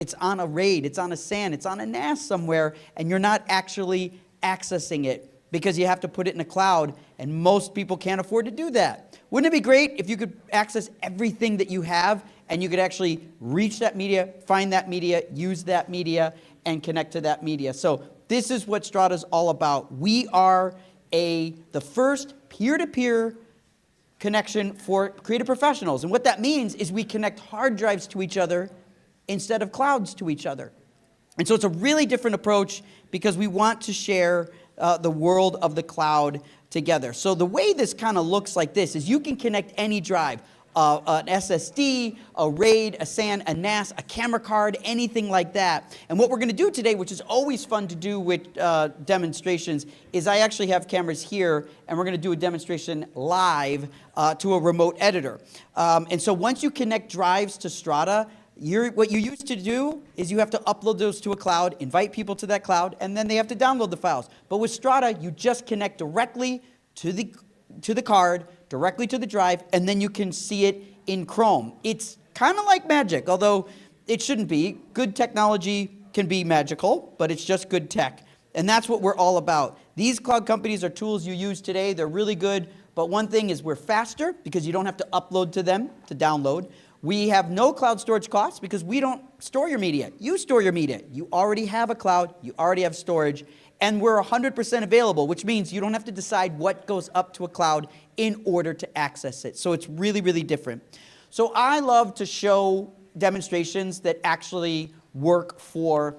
it's on a RAID, it's on a SAN, it's on a NAS somewhere, and you're not actually accessing it because you have to put it in a cloud, and most people can't afford to do that. Wouldn't it be great if you could access everything that you have and you could actually reach that media, find that media, use that media, and connect to that media? So this is what Strata's all about. We are the first peer-to-peer connection for creative professionals. And what that means is we connect hard drives to each other instead of clouds to each other. And so it's a really different approach because we want to share the world of the cloud together. So the way this kind of looks like this is you can connect any drive, an SSD, a RAID, a SAN, a NAS, a camera card, anything like that. And what we're going to do today, which is always fun to do with demonstrations, is I actually have cameras here, and we're going to do a demonstration live to a remote editor. And so once you connect drives to Strata, what you used to do is you have to upload those to a cloud, invite people to that cloud, and then they have to download the files. But with Strata, you just connect directly to the card, directly to the drive, and then you can see it in Chrome. It's kind of like magic, although it shouldn't be. Good technology can be magical, but it's just good tech. And that's what we're all about. These cloud companies are tools you use today. They're really good, but one thing is we're faster because you don't have to upload to them to download. We have no cloud storage costs because we don't store your media. You store your media. You already have a cloud. You already have storage. And we're 100% available, which means you don't have to decide what goes up to a cloud in order to access it. So it's really, really different. So I love to show demonstrations that actually work for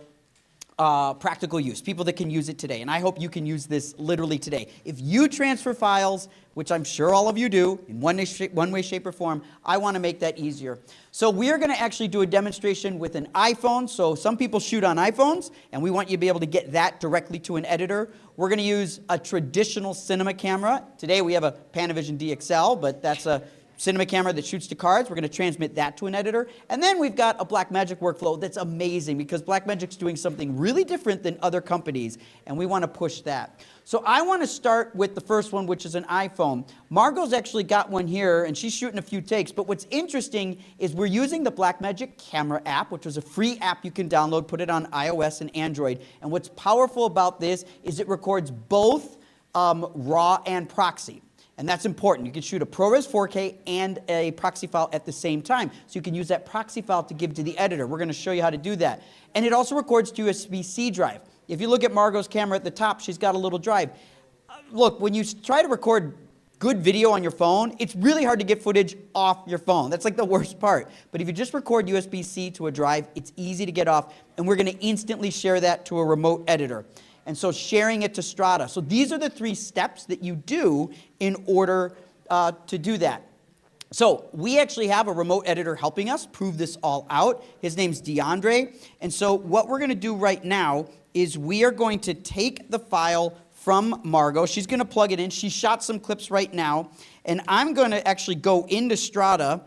practical use, people that can use it today. And I hope you can use this literally today. If you transfer files, which I'm sure all of you do, in one way, shape, or form, I want to make that easier. So we're going to actually do a demonstration with an iPhone. So some people shoot on iPhones, and we want you to be able to get that directly to an editor. We're going to use a traditional cinema camera. Today we have a Panavision DXL, but that's a cinema camera that shoots to cards. We're going to transmit that to an editor. And then we've got a Blackmagic workflow that's amazing because Blackmagic's doing something really different than other companies, and we want to push that. So I want to start with the first one, which is an iPhone. Margot's actually got one here, and she's shooting a few takes. But what's interesting is we're using the Blackmagic Camera app, which was a free app you can download, put it on iOS and Android. And what's powerful about this is it records both RAW and proxy. And that's important. You can shoot a ProRes 4K and a proxy file at the same time. So you can use that proxy file to give to the editor. We're going to show you how to do that. And it also records to USB-C drive. If you look at Margot's camera at the top, she's got a little drive. Look, when you try to record good video on your phone, it's really hard to get footage off your phone. That's like the worst part. But if you just record USB-C to a drive, it's easy to get off. And we're going to instantly share that to a remote editor. And so sharing it to Strata. So these are the 3 steps that you do in order to do that. So we actually have a remote editor helping us prove this all out. His name's DeAndre. And so what we're going to do right now is we are going to take the file from Margot. She's going to plug it in. She shot some clips right now. And I'm going to actually go into Strata.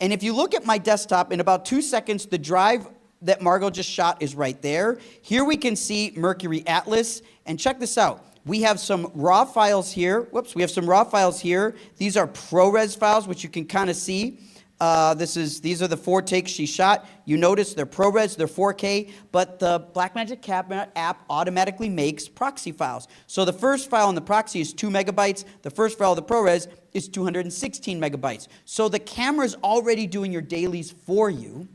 And if you look at my desktop, in about 2 seconds, the drive that Margot just shot is right there. Here we can see Mercury Atlas, and check this out. We have some raw files here. Whoops, we have some raw files here. These are ProRes files, which you can kind of see. These are the 4 takes she shot. You notice they're ProRes, they're 4K, but the Blackmagic Camera app automatically makes proxy files. So the first file in the proxy is 2 megabytes. The first file of the ProRes is 216 megabytes. So the camera's already doing your dailies for you.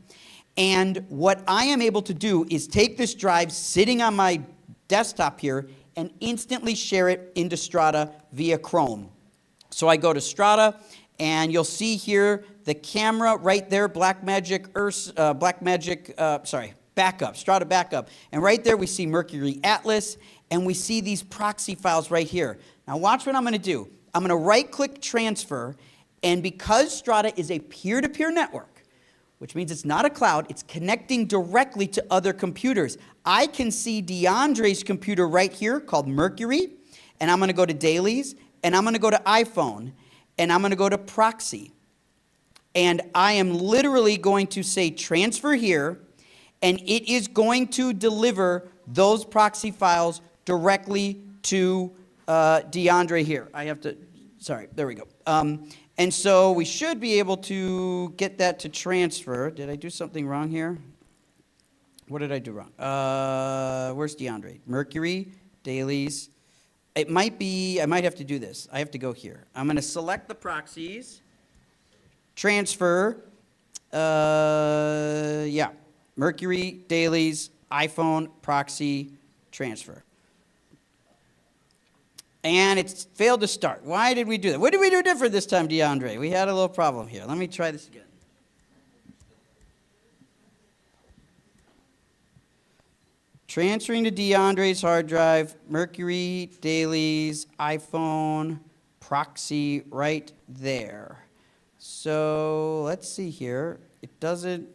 And what I am able to do is take this drive sitting on my desktop here and instantly share it into Strata via Chrome. So I go to Strata, and you'll see here the camera right there, Backup, Strata Backup. And right there we see Mercury Atlas, and we see these proxy files right here. Now watch what I'm going to do. I'm going to right-click Transfer, and because Strata is a peer-to-peer network, which means it's not a cloud, it's connecting directly to other computers. I can see DeAndre's computer right here called Mercury, and I'm going to go to Dailies, and I'm going to go to iPhone, and I'm going to go to Proxy. And I am literally going to say Transfer here, and it is going to deliver those proxy files directly to DeAndre here. There we go. And so we should be able to get that to transfer. Did I do something wrong here? What did I do wrong? Where's DeAndre? Mercury, dailies. It might be, I might have to do this. I have to go here. I'm going to select the proxies, transfer, yeah, Mercury, dailies, iPhone, proxy, transfer. And it's failed to start. Why did we do that? What did we do different this time, DeAndre? We had a little problem here. Let me try this again. Transferring to DeAndre's hard drive, Mercury, dailies, iPhone, proxy, right there. So let's see here. It doesn't.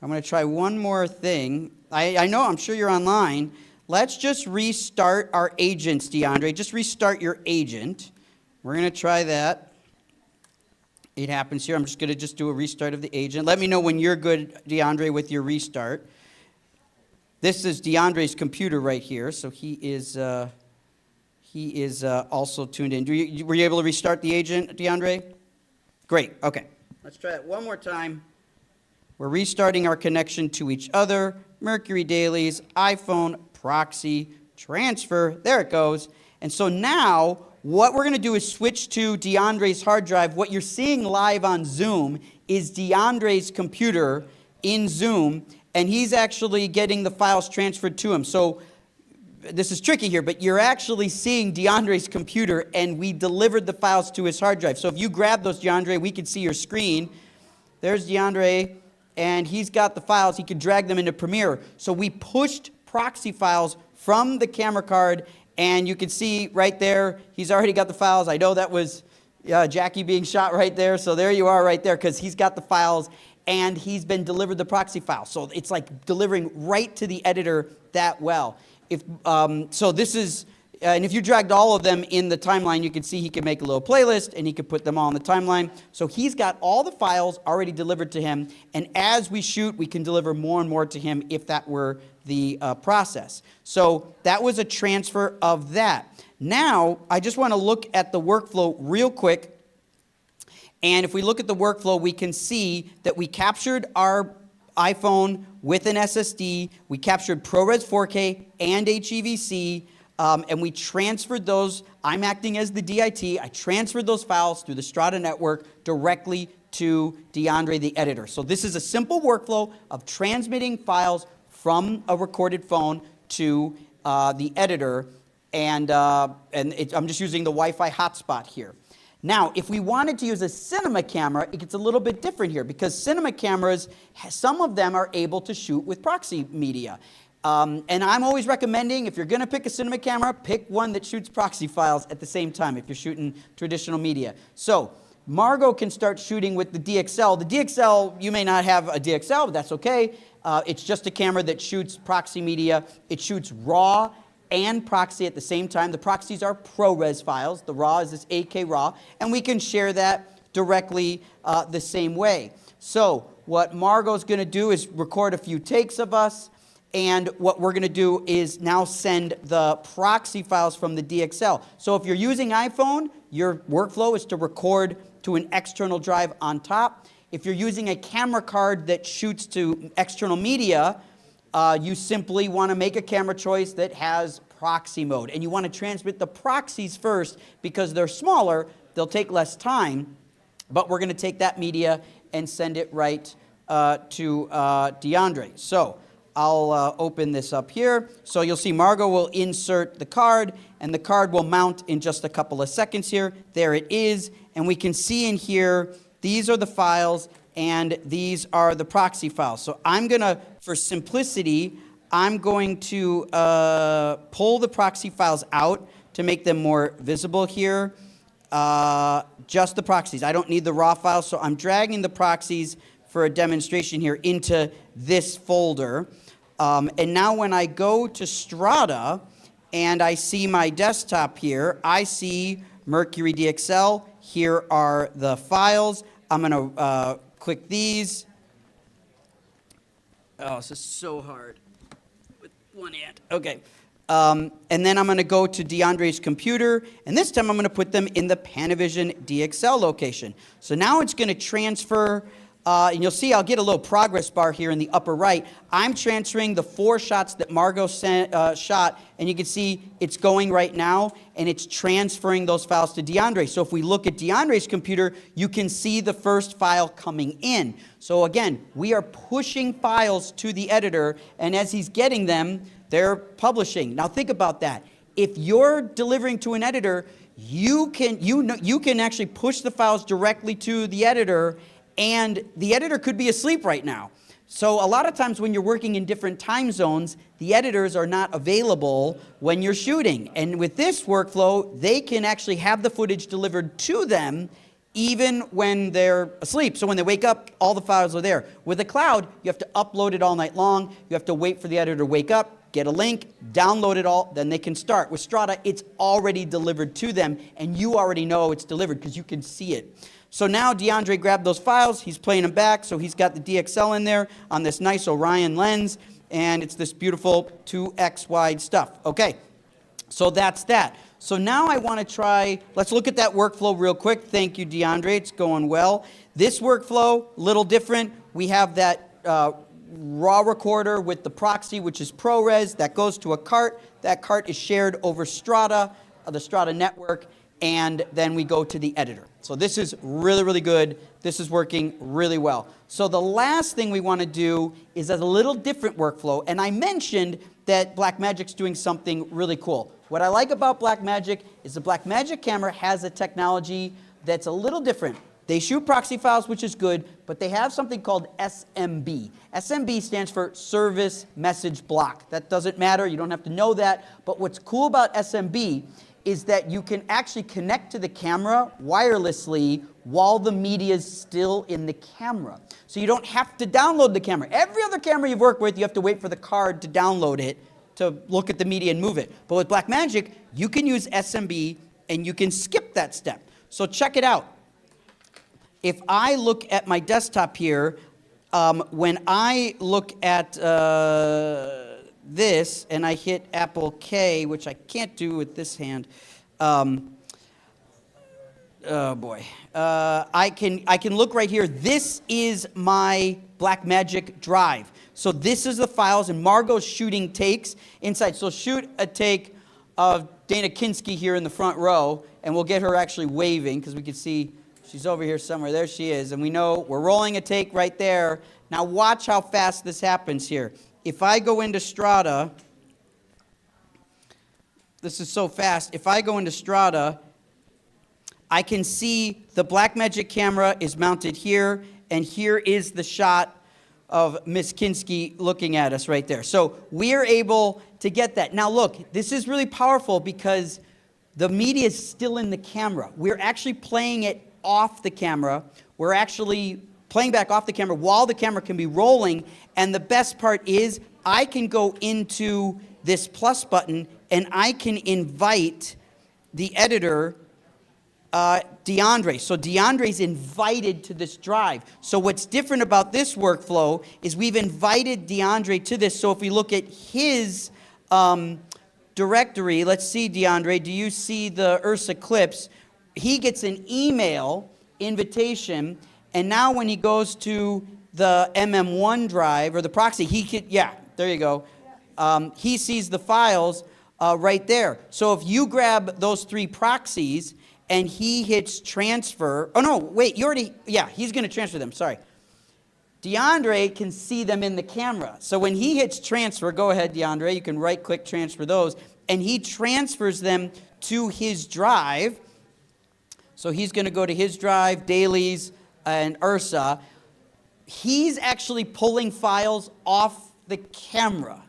I'm going to try one more thing. I know, I'm sure you're online. Let's just restart our agents, DeAndre. Just restart your agent. We're going to try that. It happens here. I'm just going to just do a restart of the agent. Let me know when you're good, DeAndre, with your restart. This is DeAndre's computer right here, so he is also tuned in. Were you able to restart the agent, DeAndre? Great. Okay. Let's try it one more time. We're restarting our connection to each other. Mercury dailies, iPhone, proxy, transfer. There it goes. And so now what we're going to do is switch to DeAndre's hard drive. What you're seeing live on Zoom is DeAndre's computer in Zoom, and he's actually getting the files transferred to him. So this is tricky here, but you're actually seeing DeAndre's computer, and we delivered the files to his hard drive. So if you grab those, DeAndre, we can see your screen. There's DeAndre, and he's got the files. He can drag them into Premiere. So we pushed proxy files from the camera card, and you can see right there, he's already got the files. I know that was Jackie being shot right there. So there you are right there, because he's got the files, and he's been delivered the proxy file. So it's like delivering right to the editor that well. So this is, and if you dragged all of them in the timeline, you can see he can make a little playlist, and he can put them all in the timeline. So he's got all the files already delivered to him, and as we shoot, we can deliver more and more to him if that were the process. So that was a transfer of that. Now, I just want to look at the workflow real quick. And if we look at the workflow, we can see that we captured our iPhone with an SSD. We captured ProRes 4K and HEVC, and we transferred those. I'm acting as the DIT. I transferred those files through the Strata network directly to DeAndre, the editor. So this is a simple workflow of transmitting files from a recorded phone to the editor, and I'm just using the Wi-Fi hotspot here. Now, if we wanted to use a cinema camera, it gets a little bit different here, because cinema cameras, some of them are able to shoot with proxy media. And I'm always recommending, if you're going to pick a cinema camera, pick one that shoots proxy files at the same time if you're shooting traditional media. So Margot can start shooting with the DXL. The DXL, you may not have a DXL, but that's okay. It's just a camera that shoots proxy media. It shoots RAW and proxy at the same time. The proxies are ProRes files. The RAW is this 8K RAW, and we can share that directly the same way. So what Margot's going to do is record a few takes of us, and what we're going to do is now send the proxy files from the DXL. So if you're using iPhone, your workflow is to record to an external drive on top. If you're using a camera card that shoots to external media, you simply want to make a camera choice that has proxy mode. And you want to transmit the proxies first because they're smaller, they'll take less time, but we're going to take that media and send it right to DeAndre. So I'll open this up here. So you'll see Margot will insert the card, and the card will mount in just a couple of seconds here. There it is, and we can see in here, these are the files, and these are the proxy files. So I'm going to, for simplicity, I'm going to pull the proxy files out to make them more visible here. Just the proxies. I don't need the raw files, so I'm dragging the proxies for a demonstration here into this folder. And now when I go to Strata and I see my desktop here, I see Mercury DXL. Here are the files. I'm going to click these. Oh, this is so hard with one hand. Okay. And then I'm going to go to DeAndre's computer, and this time I'm going to put them in the Panavision DXL location. So now it's going to transfer and you'll see I'll get a little progress bar here in the upper right. I'm transferring the 4 shots that Margot shot, and you can see it's going right now, and it's transferring those files to DeAndre. So if we look at DeAndre's computer, you can see the first file coming in. So again, we are pushing files to the editor, and as he's getting them, they're publishing. Now think about that. If you're delivering to an editor, you can actually push the files directly to the editor, and the editor could be asleep right now. So a lot of times when you're working in different time zones, the editors are not available when you're shooting. And with this workflow, they can actually have the footage delivered to them even when they're asleep. So when they wake up, all the files are there. With the cloud, you have to upload it all night long. You have to wait for the editor to wake up, get a link, download it all, then they can start. With Strata, it's already delivered to them, and you already know it's delivered because you can see it. So now DeAndre grabbed those files, he's playing them back, so he's got the DXL in there on this nice Orion lens, and it's this beautiful 2x wide stuff. Okay, so that's that. So now I want to try, let's look at that workflow real quick. Thank you, DeAndre, it's going well. This workflow, a little different. We have that raw recorder with the proxy, which is ProRes, that goes to a cart. That cart is shared over Strata, the Strata network, and then we go to the editor. So this is really, really good. This is working really well. So the last thing we want to do is a little different workflow, and I mentioned that Blackmagic's doing something really cool. What I like about Blackmagic is the Blackmagic camera has a technology that's a little different. They shoot proxy files, which is good, but they have something called SMB. SMB stands for Service Message Block. That doesn't matter, you don't have to know that, but what's cool about SMB is that you can actually connect to the camera wirelessly while the media is still in the camera. So you don't have to download the camera. Every other camera you've worked with, you have to wait for the card to download it to look at the media and move it. But with Blackmagic, you can use SMB and you can skip that step. So check it out. If I look at my desktop here, when I look at this and I hit Apple K, which I can't do with this hand, oh boy, I can look right here. This is my Blackmagic drive. So this is the files, and Margot's shooting takes inside. So shoot a take of Dana Kinski here in the front row, and we'll get her actually waving because we can see she's over here somewhere. There she is, and we know we're rolling a take right there. Now watch how fast this happens here. If I go into Strata, this is so fast. If I go into Strata, I can see the Blackmagic camera is mounted here, and here is the shot of Miss Kinski looking at us right there. So we're able to get that. Now look, this is really powerful because the media is still in the camera. We're actually playing it off the camera. We're actually playing back off the camera while the camera can be rolling, and the best part is I can go into this plus button and I can invite the editor, DeAndre. So DeAndre's invited to this drive. So what's different about this workflow is we've invited DeAndre to this. So if we look at his directory, let's see, DeAndre, do you see the Ursa clips? He gets an email invitation, and now when he goes to the MM1 drive or the proxy, he could, yeah, there you go. He sees the files right there. So if you grab those 3 proxies and he hits transfer, oh no, wait, you already, yeah, he's going to transfer them, sorry. DeAndre can see them in the camera. So when he hits transfer, go ahead, DeAndre, you can right-click transfer those, and he transfers them to his drive. So he's going to go to his drive, dailies, and Ursa. He's actually pulling files off the camera.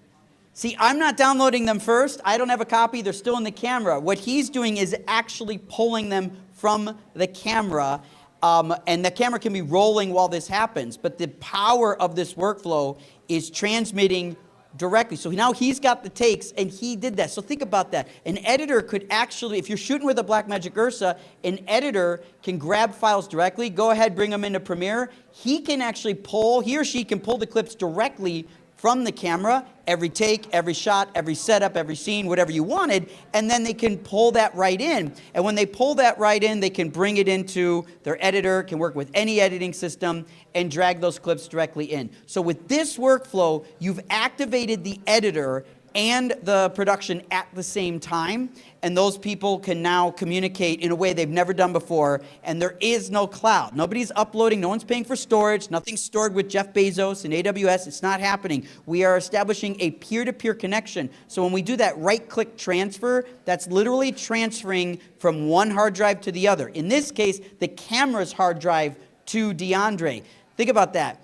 See, I'm not downloading them first. I don't have a copy. They're still in the camera. What he's doing is actually pulling them from the camera, and the camera can be rolling while this happens. But the power of this workflow is transmitting directly. So now he's got the takes, and he did that. So think about that. An editor could actually, if you're shooting with a Blackmagic Ursa, an editor can grab files directly, go ahead, bring them into Premiere. He can actually pull, he or she can pull the clips directly from the camera, every take, every shot, every setup, every scene, whatever you wanted, and then they can pull that right in. And when they pull that right in, they can bring it into their editor, can work with any editing system, and drag those clips directly in. So with this workflow, you've activated the editor and the production at the same time, and those people can now communicate in a way they've never done before, and there is no cloud. Nobody's uploading, no one's paying for storage, nothing's stored with Jeff Bezos and AWS, it's not happening. We are establishing a peer-to-peer connection, so when we do that right-click transfer, that's literally transferring from one hard drive to the other. In this case, the camera's hard drive to DeAndre. Think about that.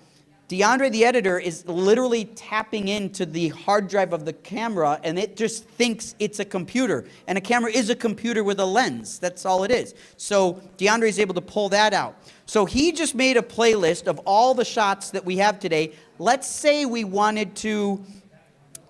DeAndre, the editor, is literally tapping into the hard drive of the camera, and it just thinks it's a computer. And a camera is a computer with a lens. That's all it is. So DeAndre is able to pull that out. So he just made a playlist of all the shots that we have today. Let's say we wanted to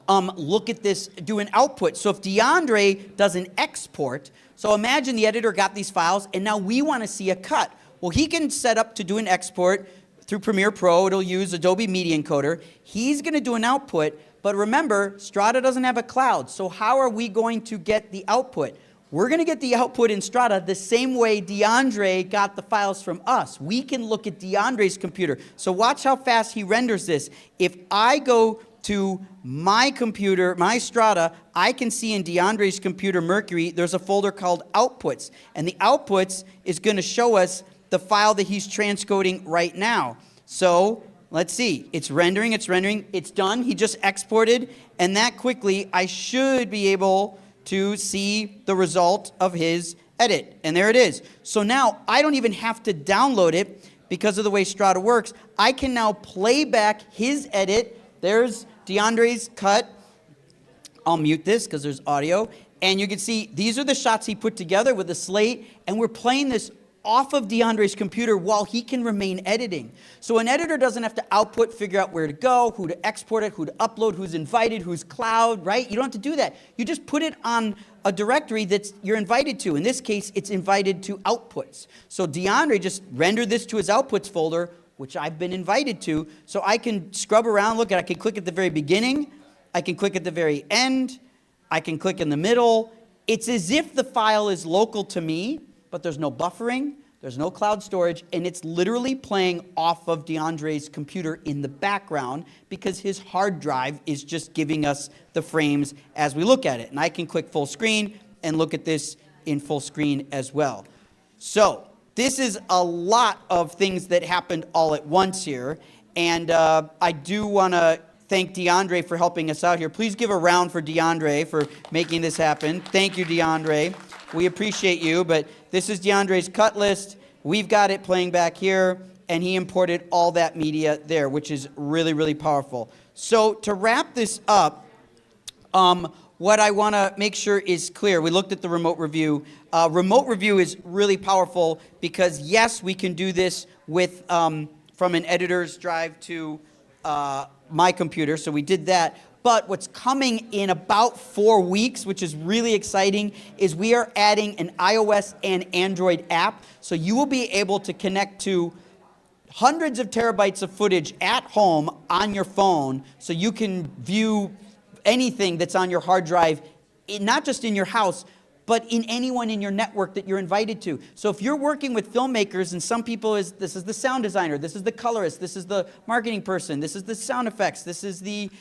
look at this, do an output. So if DeAndre does an export, so imagine the editor got these files, and now we want to see a cut. Well, he can set up to do an export through Premiere Pro. It'll use Adobe Media Encoder. He's going to do an output, but remember, Strata doesn't have a cloud, so how are we going to get the output? We're going to get the output in Strata the same way DeAndre got the files from us. We can look at DeAndre's computer. So watch how fast he renders this. If I go to my computer, my Strata, I can see in DeAndre's computer, Mercury, there's a folder called Outputs, and the Outputs is going to show us the file that he's transcoding right now. So let's see, it's rendering, it's done. He just exported, and that quickly I should be able to see the result of his edit. And there it is. So now I don't even have to download it because of the way Strata works. I can now play back his edit. There's DeAndre's cut. I'll mute this because there's audio. And you can see these are the shots he put together with a slate, and we're playing this off of DeAndre's computer while he can remain editing. So an editor doesn't have to output, figure out where to go, who to export it, who to upload, who's invited, who's cloud, right? You don't have to do that. You just put it on a directory that you're invited to. In this case, it's invited to outputs. So DeAndre just rendered this to his outputs folder, which I've been invited to. So I can scrub around, look at, I can click at the very beginning, I can click at the very end, I can click in the middle. It's as if the file is local to me, but there's no buffering, there's no cloud storage, and it's literally playing off of DeAndre's computer in the background because his hard drive is just giving us the frames as we look at it. And I can click full screen and look at this in full screen as well. So this is a lot of things that happened all at once here, and I do want to thank DeAndre for helping us out here. Please give a round for DeAndre for making this happen. Thank you, DeAndre. We appreciate you, but this is DeAndre's cut list. We've got it playing back here, and he imported all that media there, which is really, really powerful. So to wrap this up, what I want to make sure is clear, we looked at the remote review. Remote review is really powerful because, yes, we can do this with from an editor's drive to my computer, so we did that. But what's coming in about 4 weeks, which is really exciting, is we are adding an iOS and Android app. So you will be able to connect to hundreds of terabytes of footage at home on your phone, so you can view anything that's on your hard drive, not just in your house, but in anyone in your network that you're invited to. So if you're working with filmmakers, and some people this is the sound designer, this is the colorist, this is the marketing person, this is the sound effects, this is the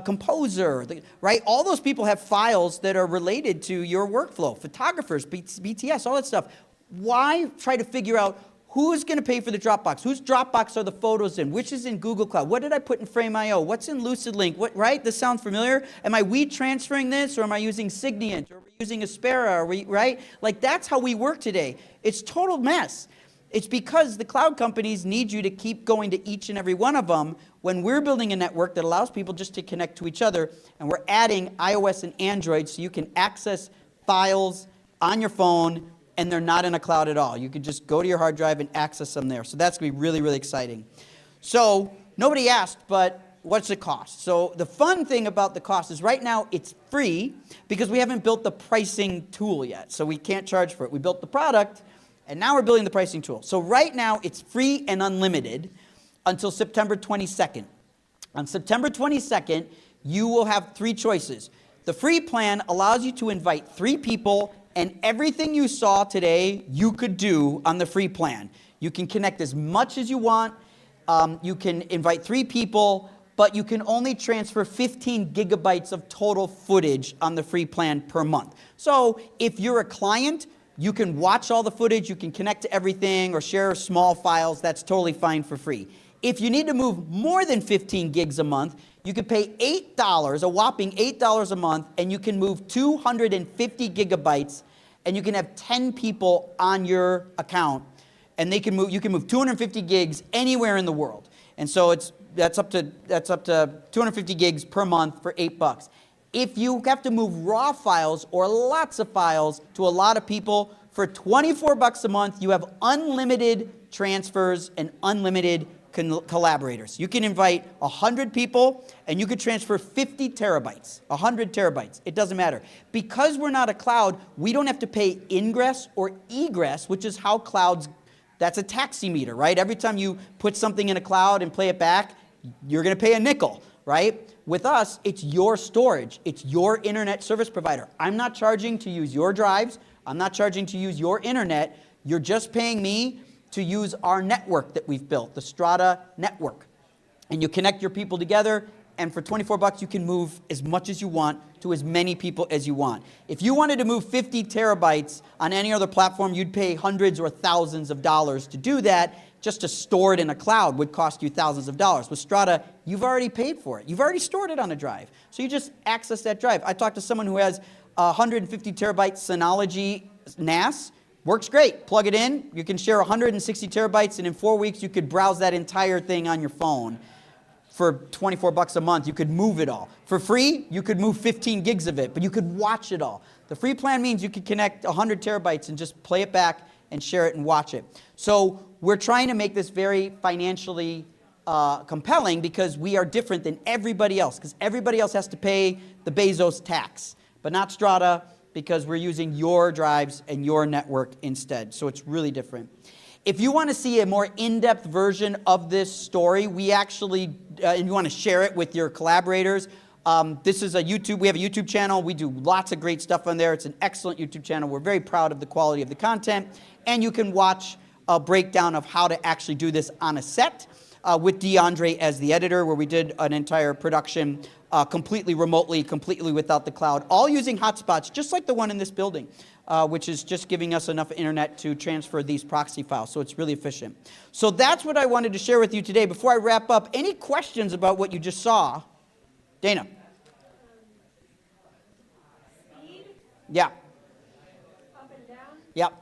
composer, right? All those people have files that are related to your workflow. Photographers, BTS, all that stuff. Why try to figure out who's going to pay for the Dropbox? Whose Dropbox are the photos in? Which is in Google Cloud? What did I put in Frame.io? What's in LucidLink? What, right? This sounds familiar. Am I transferring this, or am I using Signient, or are we using Aspera? Right? Like, that's how we work today. It's total mess. It's because the cloud companies need you to keep going to each and every one of them when we're building a network that allows people just to connect to each other, and we're adding iOS and Android so you can access files on your phone, and they're not in a cloud at all. You can just go to your hard drive and access them there. So that's going to be really, really exciting. So nobody asked, but what's it cost? So the fun thing about the cost is right now it's free because we haven't built the pricing tool yet. So we can't charge for it. We built the product, and now we're building the pricing tool. So right now it's free and unlimited until September 22nd. On September 22nd, you will have 3 choices. The free plan allows you to invite 3 people, and everything you saw today, you could do on the free plan. You can connect as much as you want. You can invite 3 people, but you can only transfer 15 gigabytes of total footage on the free plan per month. So if you're a client, you can watch all the footage, you can connect to everything or share small files. That's totally fine for free. If you need to move more than 15 gigs a month, you can pay $8, a whopping $8 a month, and you can move 250 gigabytes, and you can have 10 people on your account, and they can move. You can move 250 gigs anywhere in the world, and so that's up to 250 gigs per month for $8. If you have to move raw files or lots of files to a lot of people, for $24 a month, you have unlimited transfers and unlimited collaborators. You can invite 100 people, and you could transfer 50 terabytes, 100 terabytes. It doesn't matter. Because we're not a cloud, we don't have to pay ingress or egress, which is how clouds, that's a taxi meter, right? Every time you put something in a cloud and play it back, you're going to pay a nickel, right? With us, it's your storage. It's your internet service provider. I'm not charging to use your drives. I'm not charging to use your internet. You're just paying me to use our network that we've built, the Strata network. And you connect your people together, and for $24, you can move as much as you want to as many people as you want. If you wanted to move 50 terabytes on any other platform, you'd pay hundreds or thousands of dollars to do that. Just to store it in a cloud would cost you thousands of dollars. With Strata, you've already paid for it. You've already stored it on a drive. So you just access that drive. I talked to someone who has 150 terabyte Synology NAS. Works great. Plug it in. You can share 160 terabytes, and in 4 weeks, you could browse that entire thing on your phone. For $24 a month, you could move it all. For free, you could move 15 gigs of it, but you could watch it all. The free plan means you could connect 100 terabytes and just play it back and share it and watch it. So we're trying to make this very financially compelling because we are different than everybody else, because everybody else has to pay the Bezos tax, but not Strata, because we're using your drives and your network instead. So it's really different. If you want to see a more in-depth version of this story, we actually, and you want to share it with your collaborators, this is we have a YouTube channel. We do lots of great stuff on there. It's an excellent YouTube channel. We're very proud of the quality of the content. And you can watch a breakdown of how to actually do this on a set with DeAndre as the editor, where we did an entire production completely remotely, completely without the cloud, all using hotspots, just like the one in this building, which is just giving us enough internet to transfer these proxy files. So it's really efficient. So that's what I wanted to share with you today. Before I wrap up, any questions about what you just saw? Dana? Speed? Yeah. Up and down? Yep.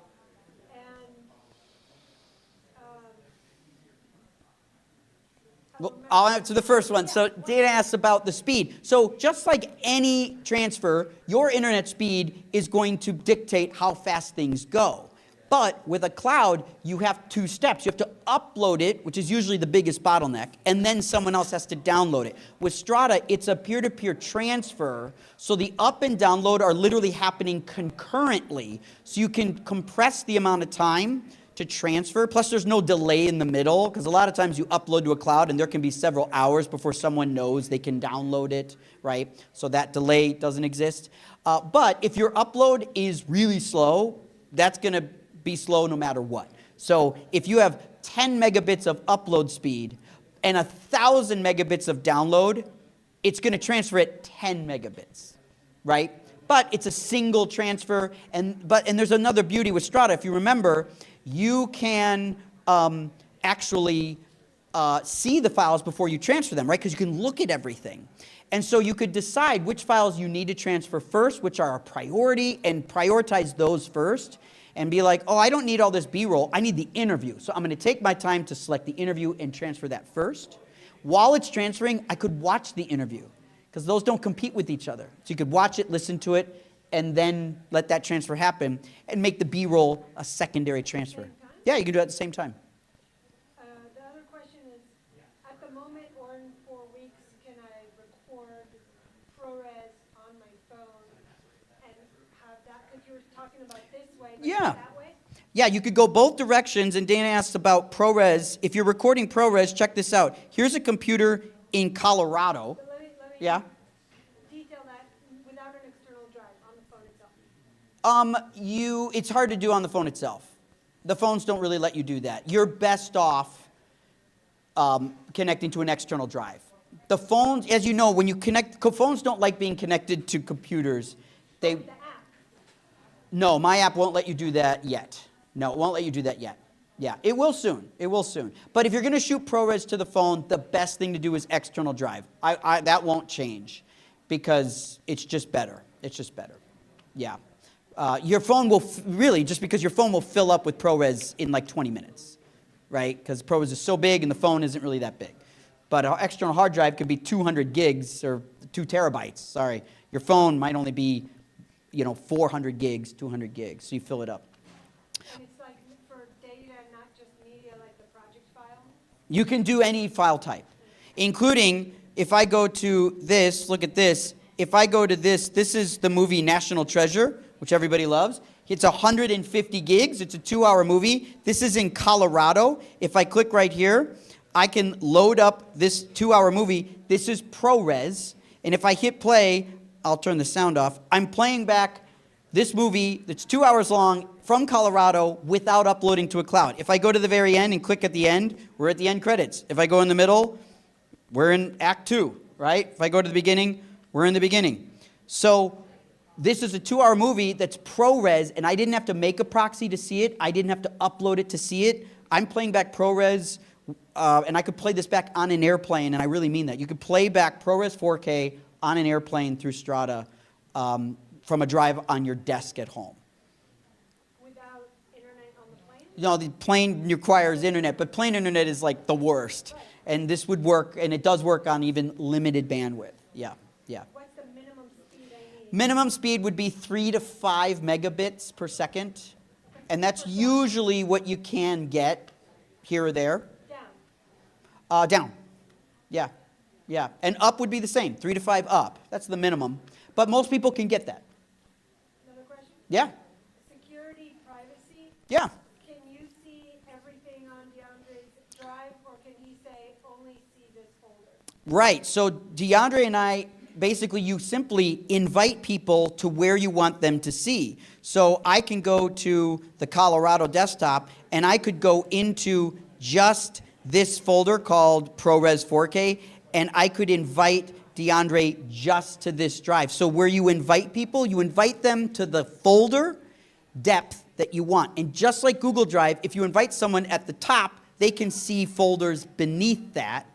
Well, I'll answer the first one. So Dana asks about the speed. So just like any transfer, your internet speed is going to dictate how fast things go. But with a cloud, you have 2 steps. You have to upload it, which is usually the biggest bottleneck, and then someone else has to download it. With Strata, it's a peer-to-peer transfer, so the up and download are literally happening concurrently, so you can compress the amount of time to transfer. Plus, there's no delay in the middle, because a lot of times you upload to a cloud, and there can be several hours before someone knows they can download it, right? So that delay doesn't exist. But if your upload is really slow, that's going to be slow no matter what. So if you have 10 megabits of upload speed and 1,000 megabits of download, it's going to transfer at 10 megabits, right? But it's a single transfer, and there's another beauty with Strata. If you remember, you can actually see the files before you transfer them, right? Because you can look at everything. And so you could decide which files you need to transfer first, which are a priority, and prioritize those first, and be like, oh, I don't need all this B-roll. I need the interview. So I'm going to take my time to select the interview and transfer that first. While it's transferring, I could watch the interview, because those don't compete with each other. So you could watch it, listen to it, and then let that transfer happen and make the B-roll a secondary transfer. Yeah, you can do it at the same time. The other question is, at the moment or in 4 weeks, can I record ProRes on my phone and have that? Because you were talking about this way, but Yeah. that way? Yeah, you could go both directions, and Dana asked about ProRes. If you're recording ProRes, check this out. Here's a computer in Colorado. But let me Yeah. detail that without an external drive on the phone itself. It's hard to do on the phone itself. The phones don't really let you do that. You're best off connecting to an external drive. The phones, as you know, when you connect, phones don't like being connected to computers. The app. No, my app won't let you do that yet. No, it won't let you do that yet. Yeah, it will soon. It will soon. But if you're going to shoot ProRes to the phone, the best thing to do is external drive. That won't change because it's just better. It's just better. Yeah. Your phone will really, just because your phone will fill up with ProRes in like 20 minutes, right? Because ProRes is so big and the phone isn't really that big. But an external hard drive could be 200 gigs or 2 terabytes. Sorry. Your phone might only be, 400 gigs, 200 gigs. So you fill it up. And it's like for data, not just media, like the project file? You can do any file type, including if I go to this, look at this. If I go to this is the movie National Treasure, which everybody loves. It's 150 gigs. It's a 2-hour movie. This is in Colorado. If I click right here, I can load up this 2-hour movie. This is ProRes. And if I hit play, I'll turn the sound off. I'm playing back this movie that's 2 hours long from Colorado without uploading to a cloud. If I go to the very end and click at the end, we're at the end credits. If I go in the middle, we're in Act 2, right? If I go to the beginning, we're in the beginning. So this is a 2-hour movie that's ProRes, and I didn't have to make a proxy to see it. I didn't have to upload it to see it. I'm playing back ProRes, and I could play this back on an airplane, and I really mean that. You could play back ProRes 4K on an airplane through Strata from a drive on your desk at home. Without internet on the plane? No, the plane requires internet, but plane internet is like the worst. Right. And this would work, and it does work on even limited bandwidth. Yeah, yeah. What's the minimum speed I need? Minimum speed would be 3 to 5 megabits per second. And that's usually what you can get here or there. Down. Down. Yeah. Yeah. And up would be the same, 3 to 5 up. That's the minimum. But most people can get that. Another question? Yeah. Security, privacy. Yeah. Can you see everything on DeAndre's drive, or can he say only see this folder? Right. So DeAndre and I, basically you simply invite people to where you want them to see. So I can go to the Colorado desktop and I could go into just this folder called ProRes 4K, and I could invite DeAndre just to this drive. So where you invite people, you invite them to the folder depth that you want. And just like Google Drive, if you invite someone at the top, they can see folders beneath that.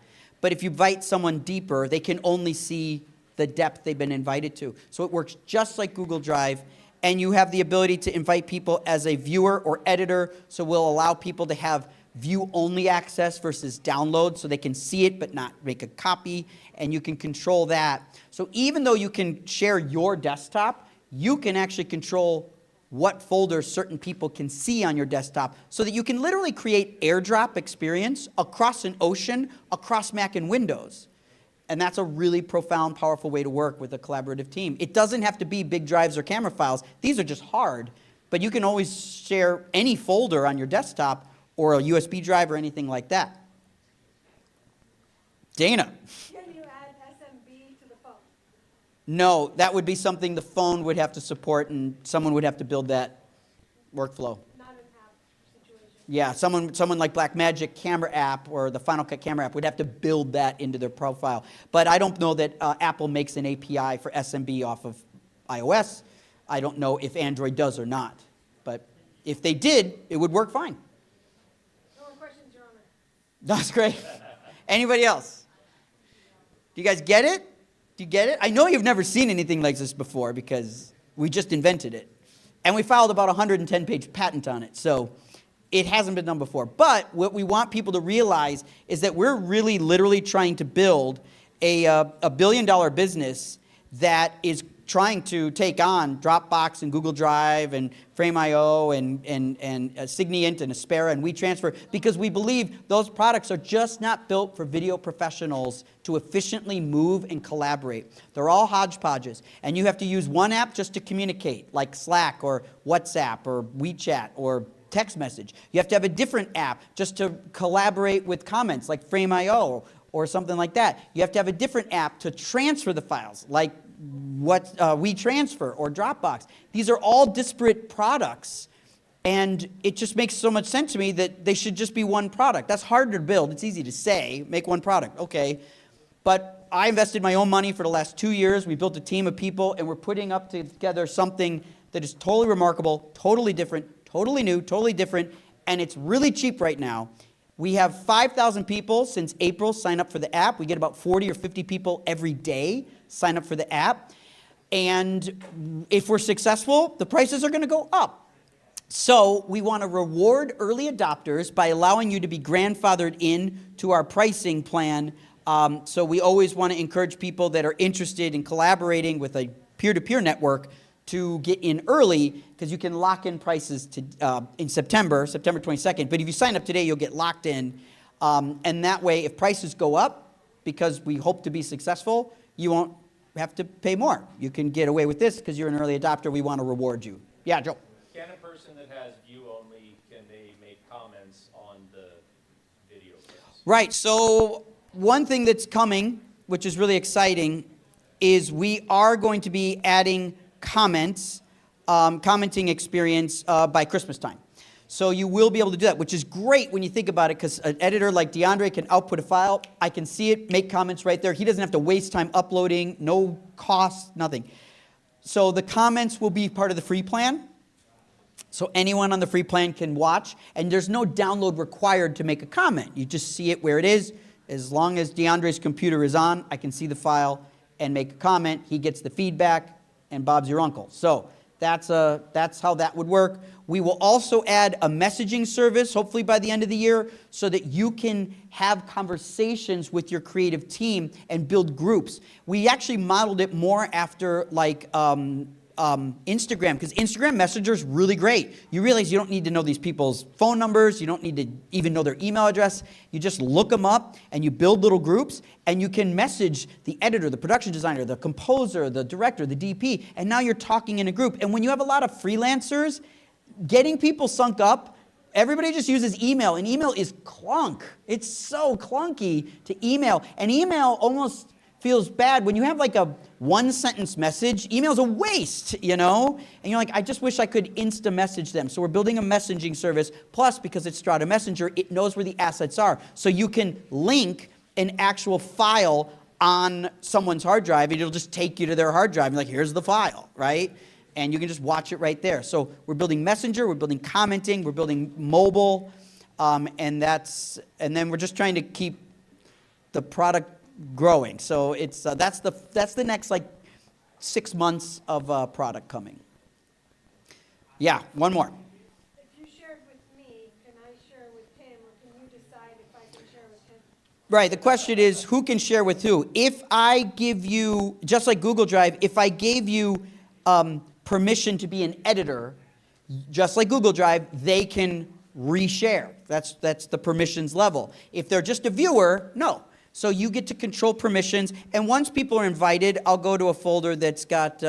But if you invite someone deeper, they can only see the depth they've been invited to. So it works just like Google Drive. And you have the ability to invite people as a viewer or editor. So we'll allow people to have view-only access versus download, so they can see it but not make a copy, and you can control that. So even though you can share your desktop, you can actually control what folders certain people can see on your desktop, so that you can literally create airdrop experience across an ocean, across Mac and Windows. And that's a really profound, powerful way to work with a collaborative team. It doesn't have to be big drives or camera files. These are just hard, but you can always share any folder on your desktop or a USB drive or anything like that. Dana? Can you add SMB to the phone? No, that would be something the phone would have to support, and someone would have to build that workflow. Not an app situation. Yeah, someone like Blackmagic Camera app or the Final Cut Camera app would have to build that into their profile. But I don't know that Apple makes an API for SMB off of iOS. I don't know if Android does or not. But if they did, it would work fine. No more questions, Your Honor. That's great. Anybody else? Do you guys get it? Do you get it? I know you've never seen anything like this before because we just invented it. And we filed about a 110-page patent on it. So it hasn't been done before. But what we want people to realize is that we're really literally trying to build a billion-dollar business that is trying to take on Dropbox and Google Drive and Frame.io and Signiant and Aspera and WeTransfer, because we believe those products are just not built for video professionals to efficiently move and collaborate. They're all hodgepodges, and you have to use one app just to communicate, like Slack or WhatsApp or WeChat or text message. You have to have a different app just to collaborate with comments, like Frame.io or something like that. You have to have a different app to transfer the files, like what WeTransfer or Dropbox. These are all disparate products, and it just makes so much sense to me that they should just be one product. That's hard to build. It's easy to say, make one product. Okay. But I invested my own money for the last 2 years. We built a team of people, and we're putting up together something that is totally remarkable, totally different, totally new, totally different, and it's really cheap right now. We have 5,000 people since April sign up for the app. We get about 40 or 50 people every day sign up for the app. And if we're successful, the prices are going to go up. So we want to reward early adopters by allowing you to be grandfathered in to our pricing plan. So we always want to encourage people that are interested in collaborating with a peer-to-peer network to get in early, because you can lock in prices to, in September 22nd. But if you sign up today, you'll get locked in. And that way, if prices go up, because we hope to be successful, you won't have to pay more. You can get away with this because you're an early adopter. We want to reward you. Yeah, Joe. Can a person that has view only, can they make comments on the video clips? Right. So one thing that's coming, which is really exciting, is we are going to be adding commenting experience by Christmas time. So you will be able to do that, which is great when you think about it, because an editor like DeAndre can output a file. I can see it, make comments right there. He doesn't have to waste time uploading, no cost, nothing. So the comments will be part of the free plan. So anyone on the free plan can watch, and there's no download required to make a comment. You just see it where it is. As long as DeAndre's computer is on, I can see the file and make a comment. He gets the feedback, and Bob's your uncle. So that's how that would work. We will also add a messaging service, hopefully by the end of the year, so that you can have conversations with your creative team and build groups. We actually modeled it more after like Instagram, because Instagram Messenger is really great. You realize you don't need to know these people's phone numbers. You don't need to even know their email address. You just look them up, and you build little groups, and you can message the editor, the production designer, the composer, the director, the DP, and now you're talking in a group. And when you have a lot of freelancers, getting people sunk up, everybody just uses email, and email is clunk. It's so clunky to email, and email almost feels bad when you have like a one-sentence message. Email's a waste, you know? And you're like, I just wish I could insta-message them. So we're building a messaging service. Plus, because it's Strata Messenger, it knows where the assets are. So you can link an actual file on someone's hard drive, and it'll just take you to their hard drive. And like, here's the file, right? And you can just watch it right there. So we're building Messenger, we're building commenting, we're building mobile, and then we're just trying to keep the product growing. So it's that's the next like 6 months of product coming. Yeah, one more. If you shared with me, can I share with him, or can you decide if I can share with him? Right, the question is who can share with who? If I give you, just like Google Drive, if I gave you permission to be an editor, just like Google Drive, they can reshare. That's the permissions level. If they're just a viewer, no. So you get to control permissions, and once people are invited, I'll go to a folder that's got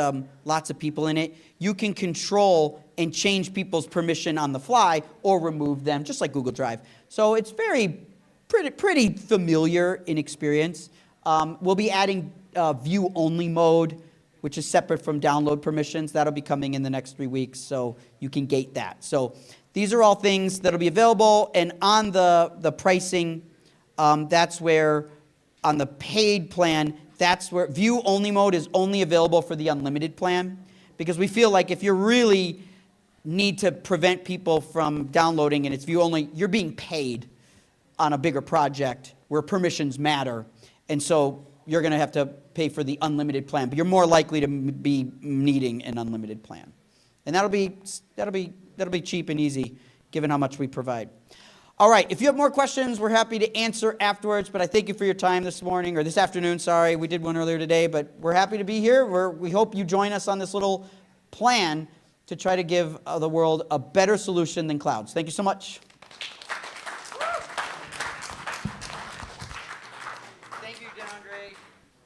lots of people in it. You can control and change people's permission on the fly or remove them, just like Google Drive. So it's pretty familiar in experience. We'll be adding view-only mode, which is separate from download permissions. That'll be coming in the next 3 weeks, so you can gate that. So these are all things that'll be available, and on the pricing, that's where, on the paid plan, that's where view-only mode is only available for the unlimited plan, because we feel like if you really need to prevent people from downloading and it's view-only, you're being paid on a bigger project where permissions matter, and so you're going to have to pay for the unlimited plan, but you're more likely to be needing an unlimited plan, and that'll be cheap and easy given how much we provide. All right, if you have more questions, we're happy to answer afterwards, but I thank you for your time this morning, or this afternoon, sorry. We did one earlier today, but we're happy to be here. We hope you join us on this little plan to try to give the world a better solution than clouds. Thank you so much. Thank you, DeAndre.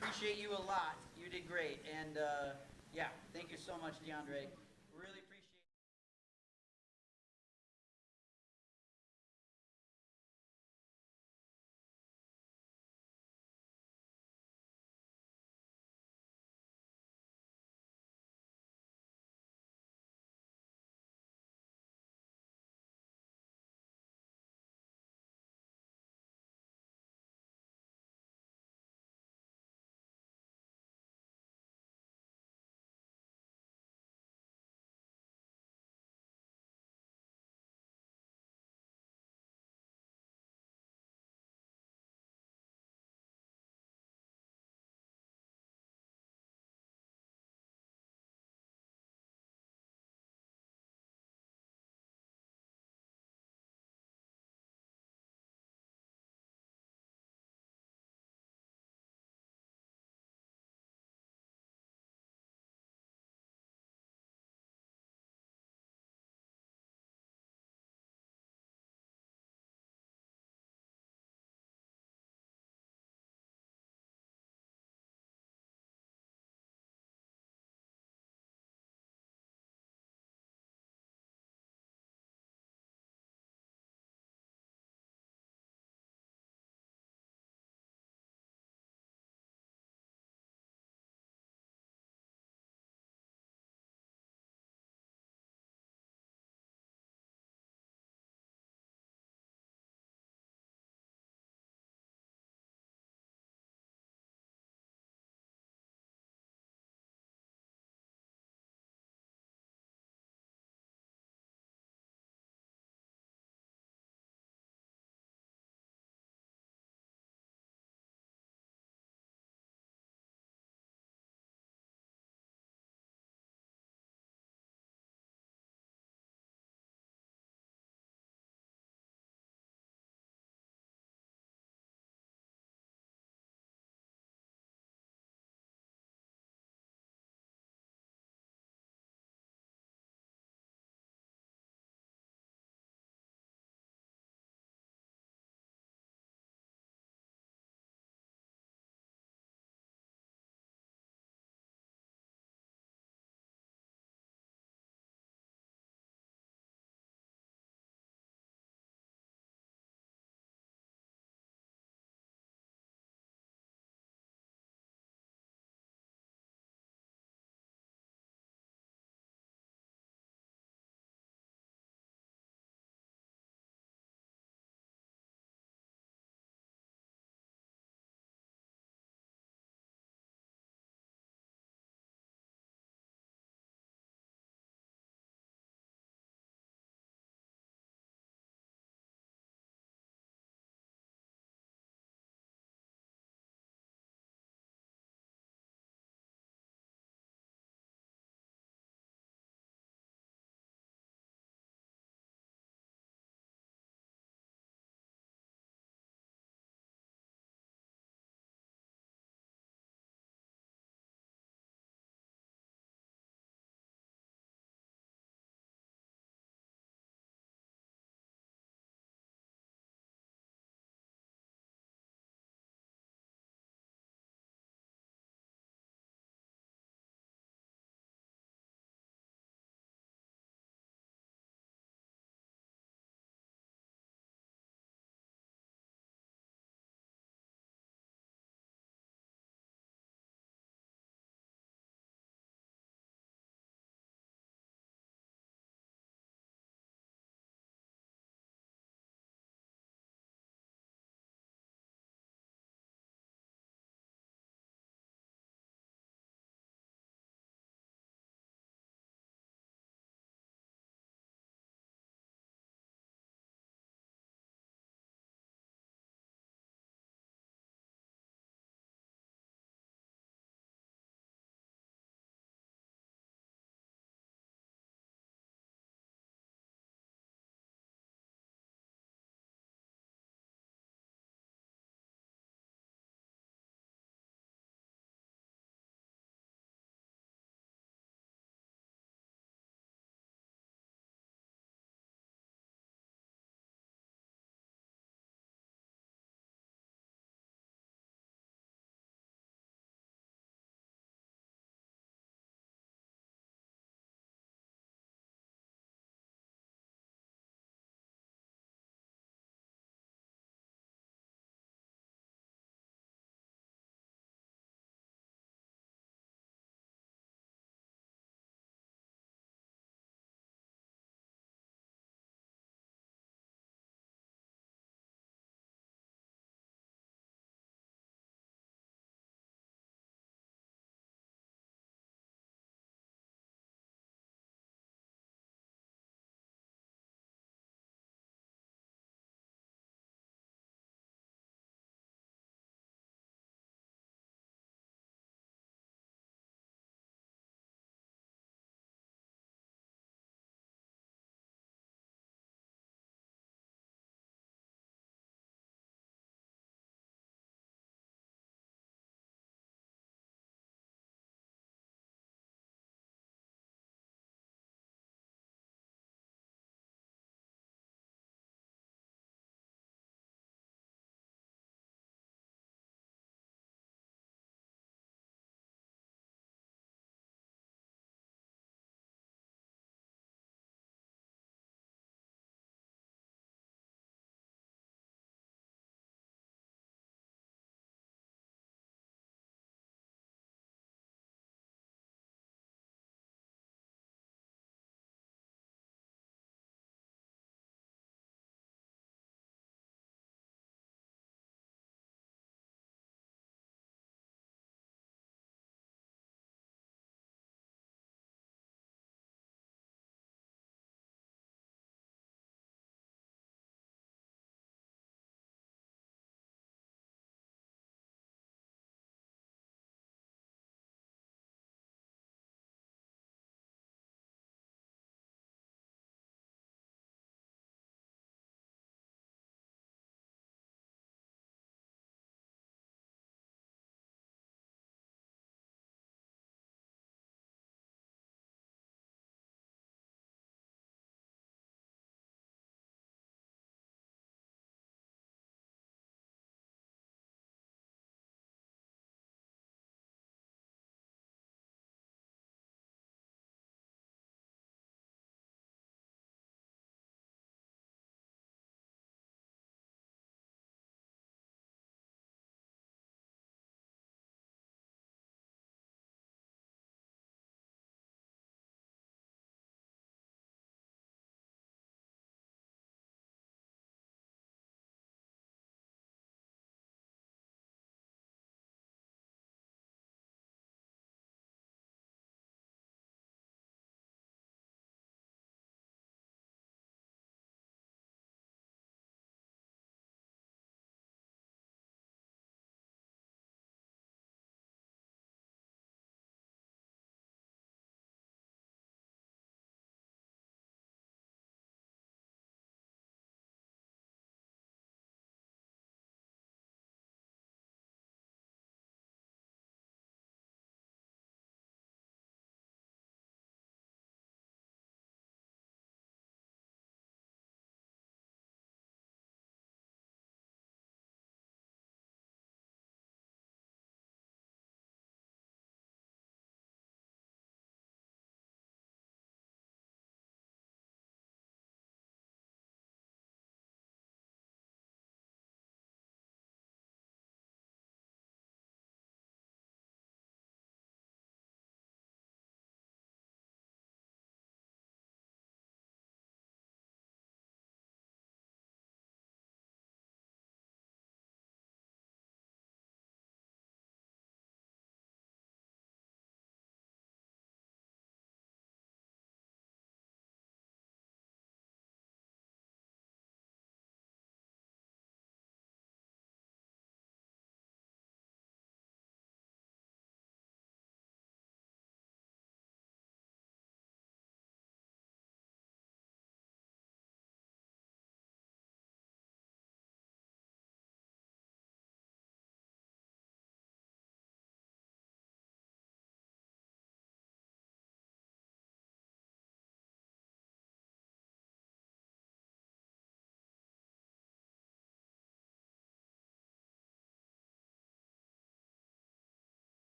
Appreciate you a lot. You did great. And yeah, thank you so much, DeAndre. Really appreciate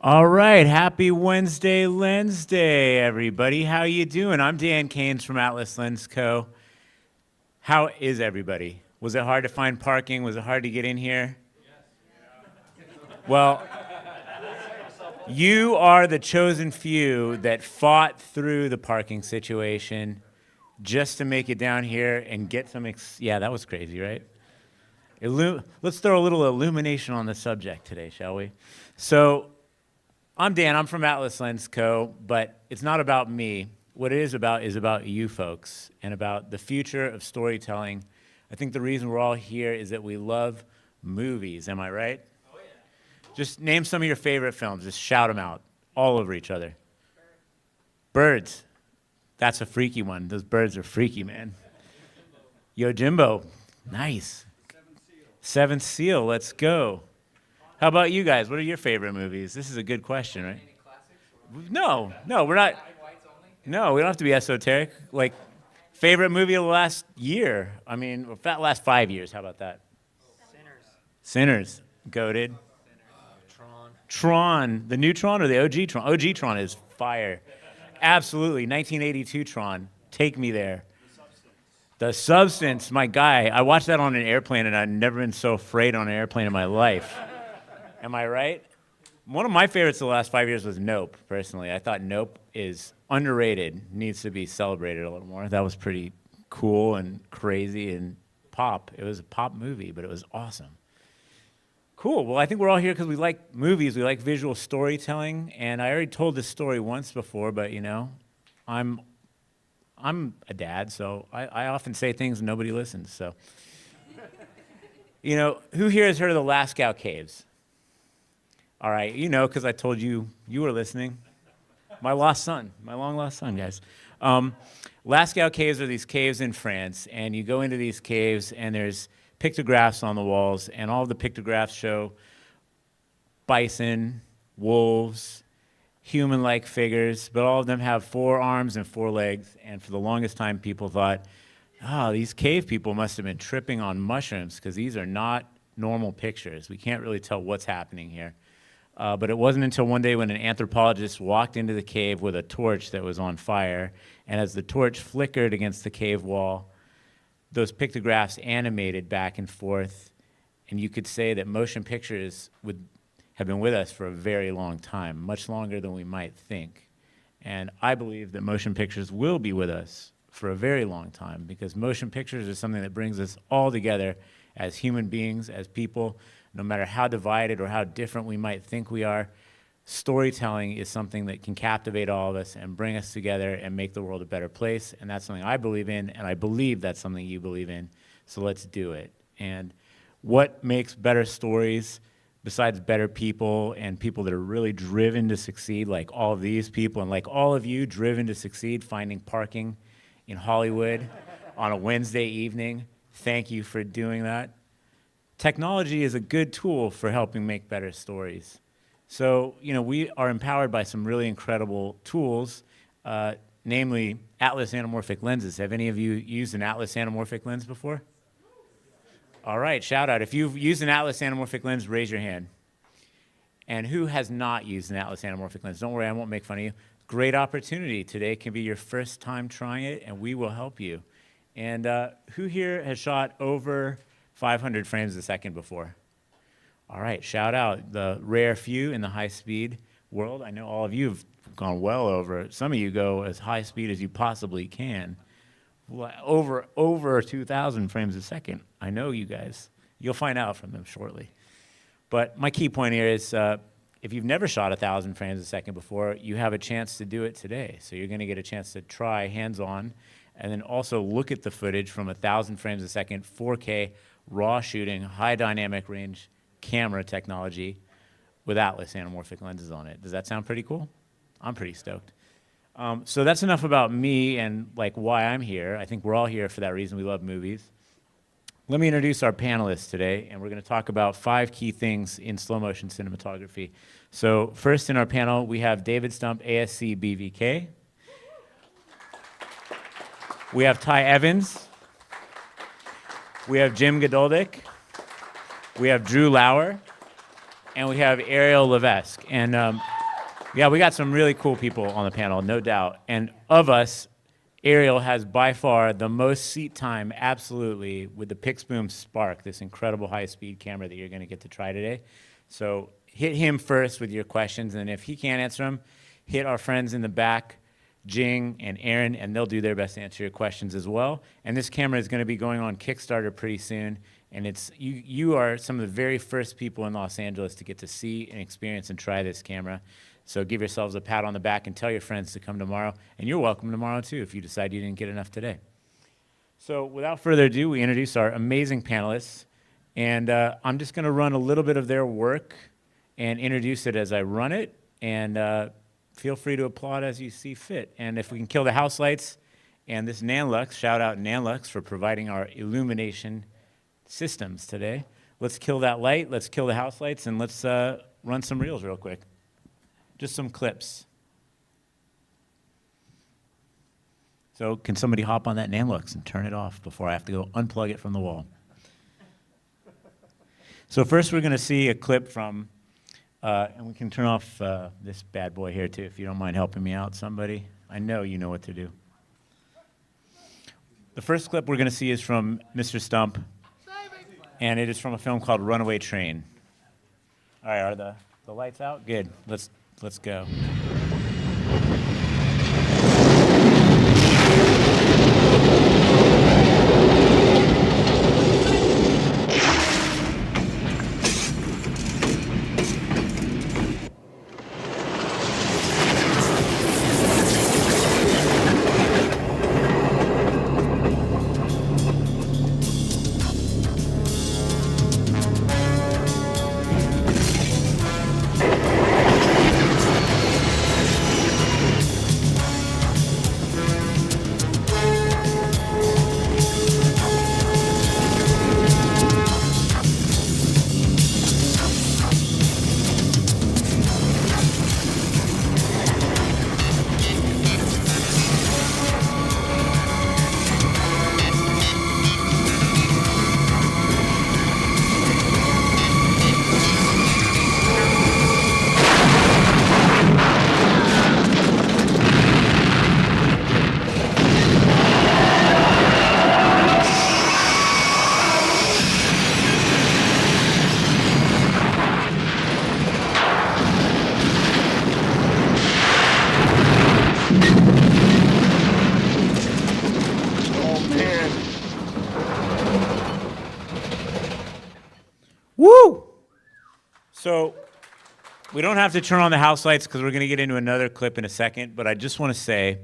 All right, happy Wednesday, Lens Day, everybody. How you doing? I'm Dan Keynes from Atlas Lens Co. How is everybody? Was it hard to find parking? Was it hard to get in here? Well, you are the chosen few that fought through the parking situation just to make it down here and get some, yeah, that was crazy, right? Let's throw a little illumination on the subject today, shall we? So, I'm Dan, I'm from Atlas Lens Co., but it's not about me. What it is about you folks and about the future of storytelling. I think the reason we're all here is that we love movies, am I right? Oh, yeah. Just name some of your favorite films, just shout them out, all over each other. Birds. That's a freaky one. Those birds are freaky, man. Yojimbo, nice. Seventh Seal, let's go. How about you guys? What are your favorite movies? This is a good question, right? No, we're not. No, we don't have to be esoteric. Like, favorite movie of the last year? I mean, last 5 years. How about that? Sinners. Goated. Tron. The new Tron or the OG Tron? OG Tron is fire. Absolutely. 1982 Tron. Take me there. The Substance, my guy. I watched that on an airplane, and I've never been so afraid on an airplane in my life. Am I right? One of my favorites of the last 5 years was Nope, personally. I thought Nope is underrated, needs to be celebrated a little more. That was pretty cool and crazy and pop. It was a pop movie, but it was awesome. Cool. Well, I think we're all here because we like movies. We like visual storytelling. And I already told this story once before, but, you know, I'm a dad, so I often say things and nobody listens. So, you know, who here has heard of the Lascaux Caves? All right, you know, because I told you you were listening. My lost son, my long-lost son, guys. Lascaux Caves are these caves in France, and you go into these caves, and there's pictographs on the walls, and all of the pictographs show bison, wolves, human-like figures, but all of them have 4 arms and 4 legs, and for the longest time, people thought, oh, these cave people must have been tripping on mushrooms, because these are not normal pictures. We can't really tell what's happening here. But it wasn't until one day when an anthropologist walked into the cave with a torch that was on fire, and as the torch flickered against the cave wall, those pictographs animated back and forth, and you could say that motion pictures have been with us for a very long time, much longer than we might think. And I believe that motion pictures will be with us for a very long time, because motion pictures are something that brings us all together as human beings, as people. No matter how divided or how different we might think we are, storytelling is something that can captivate all of us and bring us together and make the world a better place. And that's something I believe in, and I believe that's something you believe in. So let's do it. And what makes better stories, besides better people and people that are really driven to succeed, like all of these people and like all of you driven to succeed, finding parking in Hollywood on a Wednesday evening? Thank you for doing that. Technology is a good tool for helping make better stories. So, you know, we are empowered by some really incredible tools, namely Atlas anamorphic lenses. Have any of you used an Atlas anamorphic lens before? All right, shout out. If you've used an Atlas anamorphic lens, raise your hand. And who has not used an Atlas anamorphic lens? Don't worry, I won't make fun of you. Great opportunity. Today can be your first time trying it, and we will help you. And who here has shot over 500 frames a second before? All right, shout out. The rare few in the high-speed world. I know all of you have gone well over. Some of you go as high speed as you possibly can. Over 2,000 frames a second. I know you guys. You'll find out from them shortly. But my key point here is if you've never shot 1,000 frames a second before, you have a chance to do it today. So you're going to get a chance to try hands-on and then also look at the footage from 1,000 frames a second, 4K, raw shooting, high dynamic range camera technology with Atlas anamorphic lenses on it. Does that sound pretty cool? I'm pretty stoked. So that's enough about me and like why I'm here. I think we're all here for that reason. We love movies. Let me introduce our panelists today, and we're going to talk about 5 key things in slow motion cinematography. So first in our panel, we have David Stump, ASC BVK. We have Ty Evans. We have Jim Godoldik. We have Drew Lauer. And we have Ariel Levesque. And Yeah, we got some really cool people on the panel, no doubt. And of us, Ariel has by far the most seat time, absolutely, with the Pixboom Spark, this incredible high-speed camera that you're going to get to try today. So hit him first with your questions, and if he can't answer them, hit our friends in the back, Jing and Aaron, and they'll do their best to answer your questions as well. And this camera is going to be going on Kickstarter pretty soon, and you are some of the very first people in Los Angeles to get to see and experience and try this camera. So give yourselves a pat on the back and tell your friends to come tomorrow. And you're welcome tomorrow, too, if you decide you didn't get enough today. So without further ado, we introduce our amazing panelists. And I'm just going to run a little bit of their work and introduce it as I run it. And feel free to applaud as you see fit. And if we can kill the house lights and this LUX, shout out LUX for providing our illumination systems today. Let's kill that light, let's kill the house lights, and let's run some reels real quick. Just some clips. So can somebody hop on that LUX and turn it off before I have to go unplug it from the wall? So first we're going to see a clip from, and we can turn off this bad boy here too, if you don't mind helping me out, somebody. I know you know what to do. The first clip we're going to see is from Mr. Stump, and it is from a film called Runaway Train. All right, are the lights out? Good. Let's go. Woo! So we don't have to turn on the house lights because we're going to get into another clip in a second, but I just want to say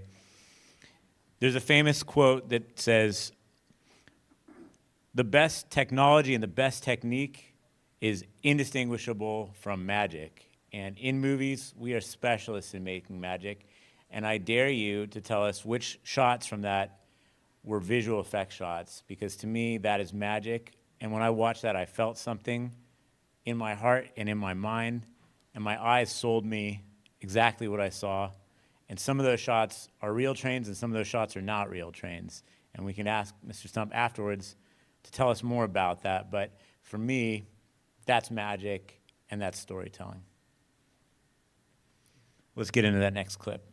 there's a famous quote that says, the best technology and the best technique is indistinguishable from magic. And in movies, we are specialists in making magic. And I dare you to tell us which shots from that were visual effect shots, because to me, that is magic. And when I watched that, I felt something in my heart and in my mind, and my eyes sold me exactly what I saw. And some of those shots are real trains, and some of those shots are not real trains. And we can ask Mr. Stump afterwards to tell us more about that. But for me, that's magic, and that's storytelling. Let's get into that next clip.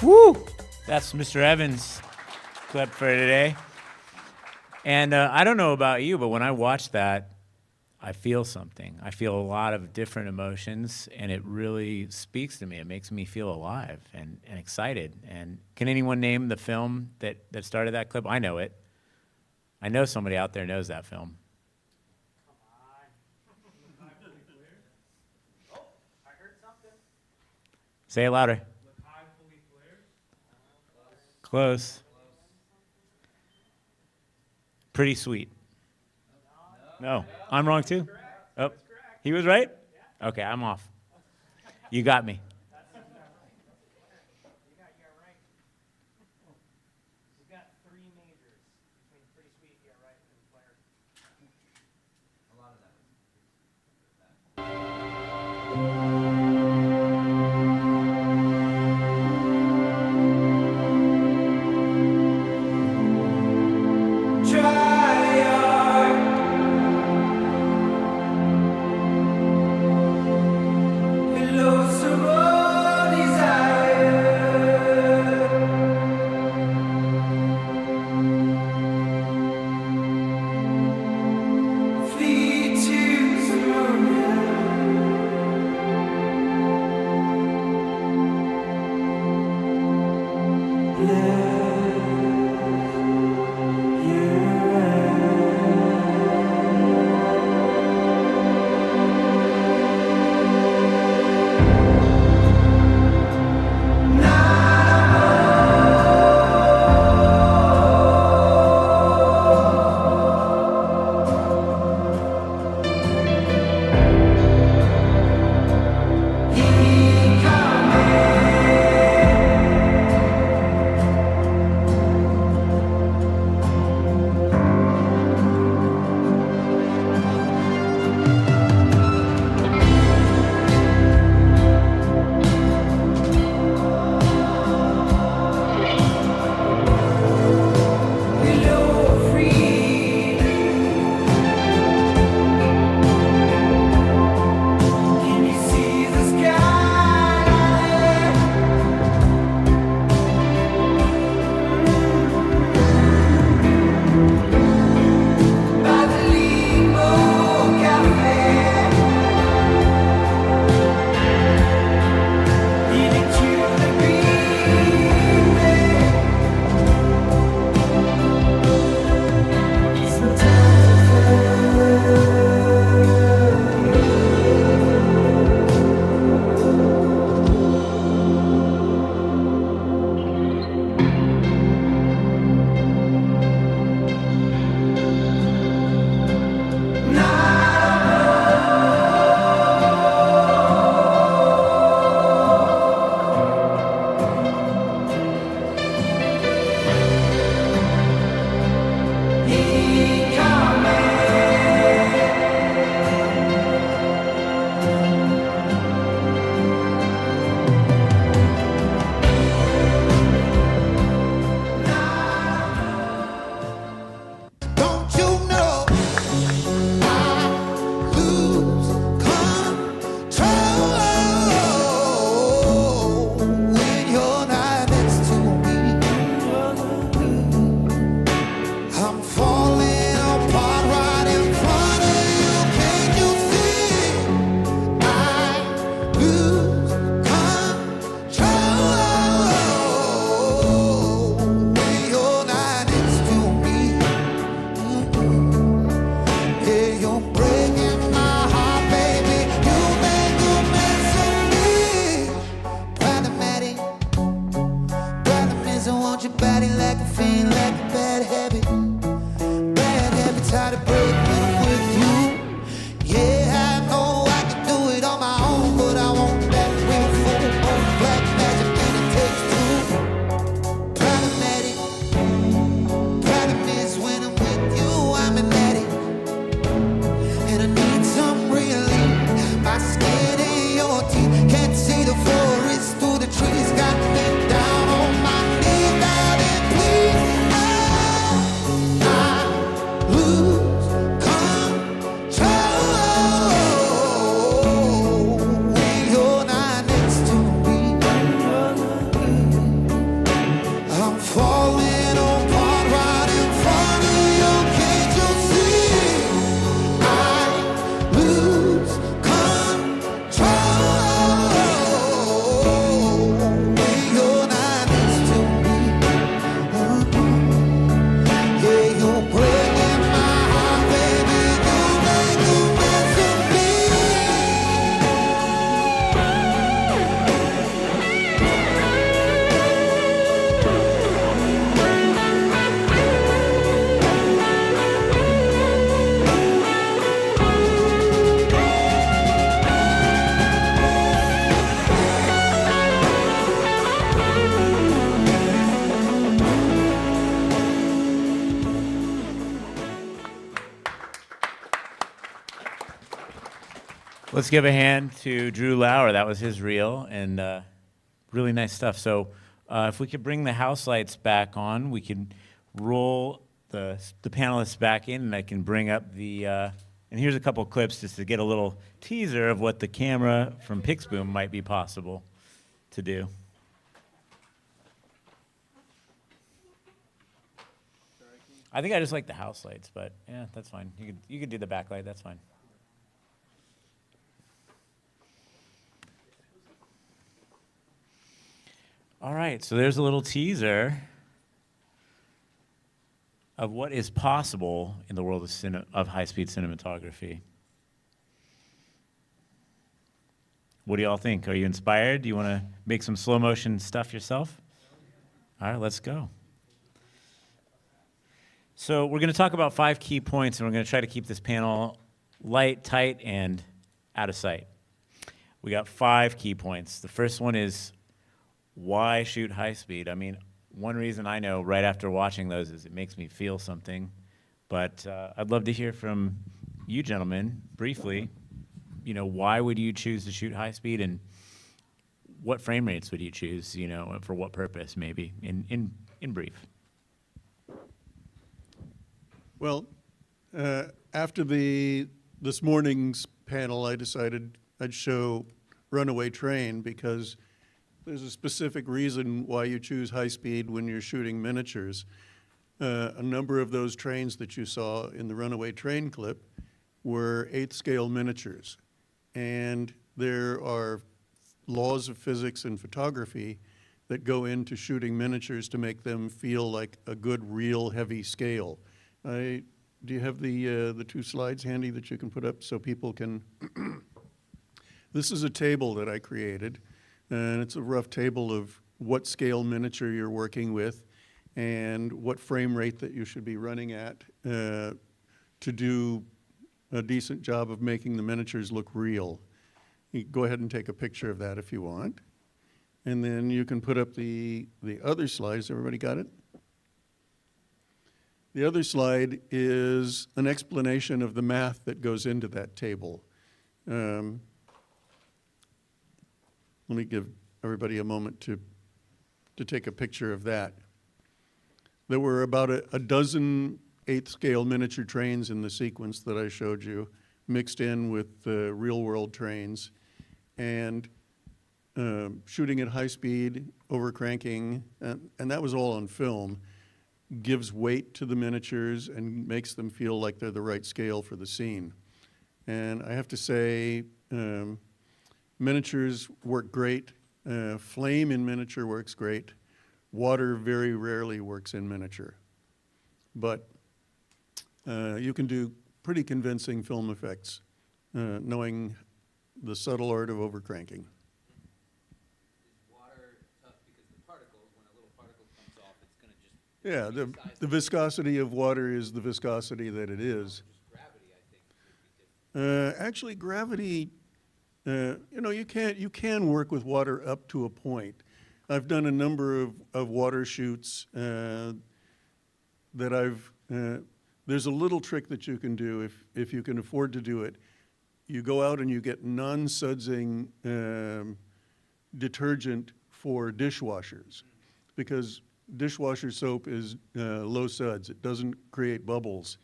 Whew! That's Mr. Evans' clip for today. And I don't know about you, but when I watch that, I feel something. I feel a lot of different emotions, and it really speaks to me. It makes me feel alive and excited. And can anyone name the film that started that clip? I know it. I know somebody out there knows that film. Say it louder. Close. Pretty Sweet. No, I'm wrong too. Oh, he was right? Okay, I'm off. You got me. Hello, Let's give a hand to Drew Lauer. That was his reel, and really nice stuff. So if we could bring the house lights back on, we can roll the panelists back in, and I can bring up the, and here's a couple clips just to get a little teaser of what the camera from Pixboom might be possible to do. I think I just like the house lights, but yeah, that's fine. You could do the backlight, that's fine. All right, so there's a little teaser of what is possible in the world of high-speed cinematography. What do y'all think? Are you inspired? Do you want to make some slow motion stuff yourself? All right, let's go. So we're going to talk about 5 key points, and we're going to try to keep this panel light, tight, and out of sight. We got 5 key points. The first one is, why shoot high speed? I mean, one reason I know right after watching those is it makes me feel something. But I'd love to hear from you gentlemen briefly. You know, why would you choose to shoot high speed, and what frame rates would you choose, you know, for what purpose maybe, in brief? Well, after this morning's panel, I decided I'd show Runaway Train because there's a specific reason why you choose high speed when you're shooting miniatures. A number of those trains that you saw in the Runaway Train clip were 8th scale miniatures. And there are laws of physics and photography that go into shooting miniatures to make them feel like a good, real heavy scale. Do you have the 2 slides handy that you can put up so people can? This is a table that I created, and it's a rough table of what scale miniature you're working with and what frame rate that you should be running at to do a decent job of making the miniatures look real. You go ahead and take a picture of that if you want. And then you can put up the other slides. Everybody got it? The other slide is an explanation of the math that goes into that table. Let me give everybody a moment to take a picture of that. There were about a dozen 8th scale miniature trains in the sequence that I showed you, mixed in with real world trains. And shooting at high speed, overcranking, and that was all on film, gives weight to the miniatures and makes them feel like they're the right scale for the scene. And I have to say, miniatures work great. Flame in miniature works great. Water very rarely works in miniature. But you can do pretty convincing film effects, knowing the subtle art of overcranking. Yeah, the viscosity of water is the viscosity that it is. Actually, gravity, you know, you can work with water up to a point. I've done a number of water shoots that there's a little trick that you can do if you can afford to do it. You go out and you get non-sudsing detergent for dishwashers, because dishwasher soap is low suds. It doesn't create bubbles.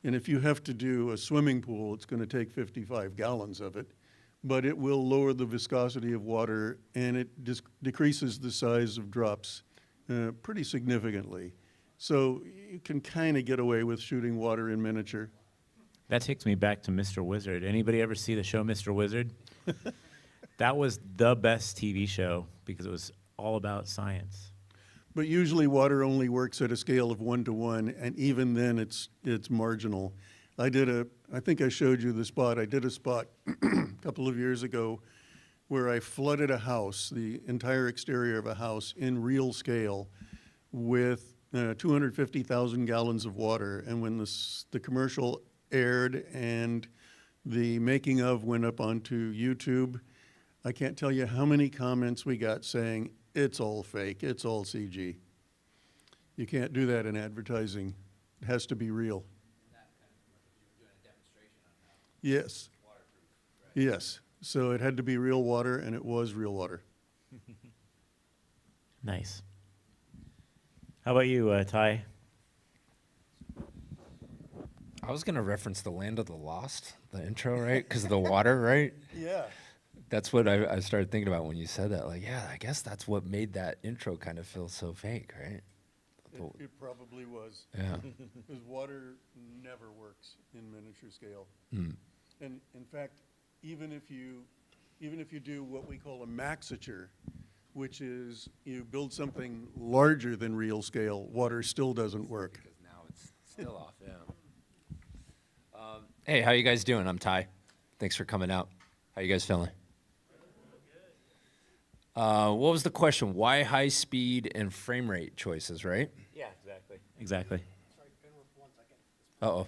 And if you have to do a swimming pool, it's going to take 55 gallons of it. But it will lower the viscosity of water, and it decreases the size of drops pretty significantly. So you can kind of get away with shooting water in miniature. That takes me back to Mr. Wizard. Anybody ever see the show Mr. Wizard? That was the best TV show because it was all about science. But usually water only works at a scale of 1 to 1, and even then it's marginal. I think I showed you the spot. I did a spot a couple of years ago where I flooded a house, the entire exterior of a house, in real scale with 250,000 gallons of water. And when the commercial aired and the making of went up onto YouTube, I can't tell you how many comments we got saying, it's all fake, it's all CG. You can't do that in advertising. It has to be real. Yes. Yes, so it had to be real water, and it was real water. Nice. How about you, Ty? I was gonna reference the Land of the Lost, the intro, right? Because of the water, right? Yeah. That's what I started thinking about when you said that. Like, yeah, I guess that's what made that intro kind of feel so fake, right? It probably was. Yeah. Because water never works in miniature scale. Mm. And in fact, even if you do what we call a maxiture, which is you build something larger than real scale, water still doesn't work. Because now it's still off, yeah. Hey, how you guys doing? I'm Ty. Thanks for coming out. How you guys feeling? What was the question? Why high speed and frame rate choices, right? Yeah, exactly. Exactly. Uh-oh.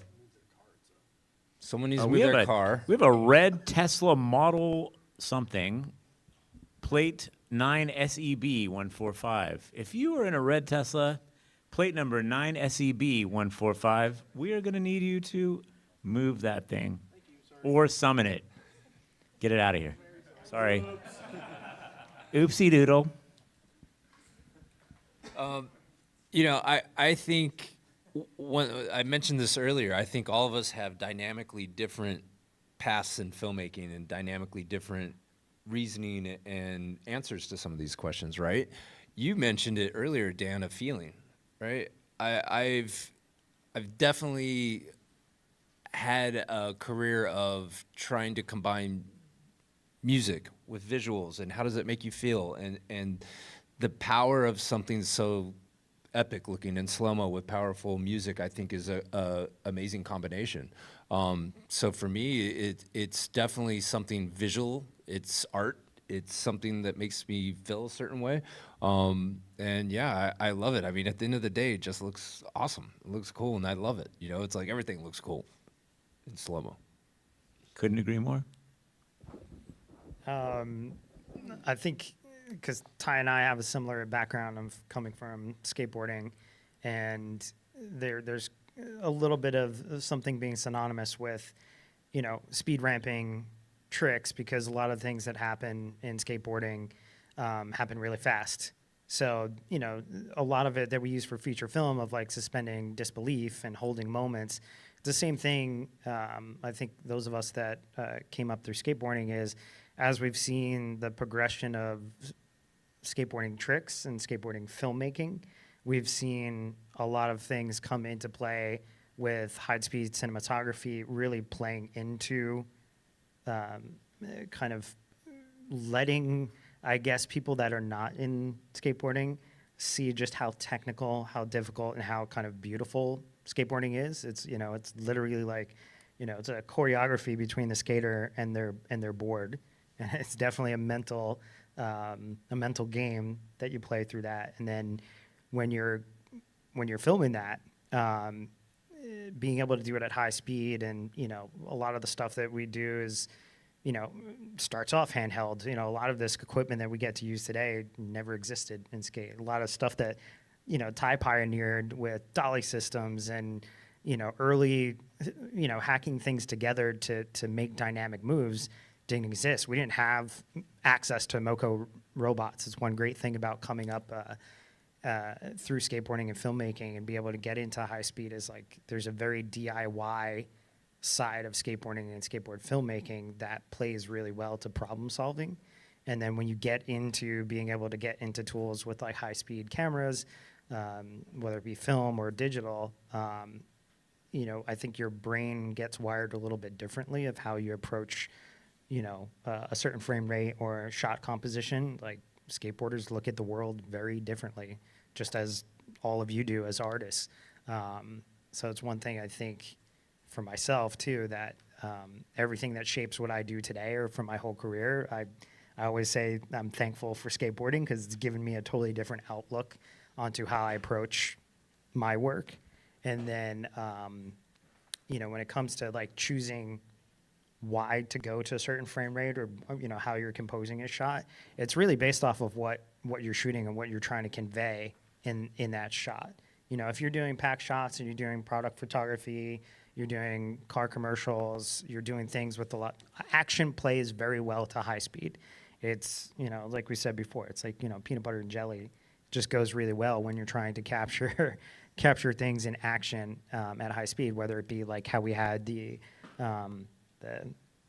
Someone needs to We move have their a car. we have a red Tesla Model something, plate 9 SEB 145. If you are in a red Tesla, plate number 9 SEB 145, we are going to need you to move that thing or summon it. Get it out of here. Sorry. Oopsie doodle. You know, I think when I mentioned this earlier, I think all of us have dynamically different paths in filmmaking and dynamically different reasoning and answers to some of these questions, right? You mentioned it earlier, Dan, a feeling, right? I've definitely had a career of trying to combine music with visuals and how does it make you feel, and the power of something so epic looking in slow-mo with powerful music, I think is a amazing combination. So for me, it's definitely something visual. It's art. It's something that makes me feel a certain way. And yeah, I love it. I mean, at the end of the day, it just looks awesome. It looks cool, and I love it. You know, it's like everything looks cool in slow-mo. Couldn't agree more. I think because Ty and I have a similar background of coming from skateboarding, and there's a little bit of something being synonymous with, you know, speed ramping tricks, because a lot of things that happen in skateboarding happen really fast. So, you know, a lot of it that we use for feature film of like suspending disbelief and holding moments, it's the same thing. I think those of us that came up through skateboarding is, as we've seen the progression of skateboarding tricks and skateboarding filmmaking, we've seen a lot of things come into play with high-speed cinematography really playing into kind of letting, I guess, people that are not in skateboarding see just how technical, how difficult, and how kind of beautiful skateboarding is. It's, you know, it's literally like, you know, it's a choreography between the skater and their board. And it's definitely a mental game that you play through that. And then when you're filming that, being able to do it at high speed, and, you know, a lot of the stuff that we do is, you know, starts off handheld. You know, a lot of this equipment that we get to use today never existed in skate. A lot of stuff that, you know, Ty pioneered with dolly systems and, you know, early, you know, hacking things together to make dynamic moves didn't exist. We didn't have access to Moco robots. It's one great thing about coming up through skateboarding and filmmaking and be able to get into high speed is like there's a very DIY side of skateboarding and skateboard filmmaking that plays really well to problem solving. And then when you get into being able to get into tools with like high speed cameras, whether it be film or digital, you know, I think your brain gets wired a little bit differently of how you approach, you know, a certain frame rate or shot composition. Like skateboarders look at the world very differently, just as all of you do as artists. So it's one thing I think for myself too, that everything that shapes what I do today or for my whole career, I always say I'm thankful for skateboarding because it's given me a totally different outlook onto how I approach my work. And then, you know, when it comes to like choosing why to go to a certain frame rate or, you know, how you're composing a shot, it's really based off of what you're shooting and what you're trying to convey in that shot. You know, if you're doing pack shots and you're doing product photography, you're doing car commercials, you're doing things with a lot. Action plays very well to high speed. It's, like we said before, it's like, peanut butter and jelly just goes really well when you're trying to capture capture things in action at high speed, whether it be like how we had the kind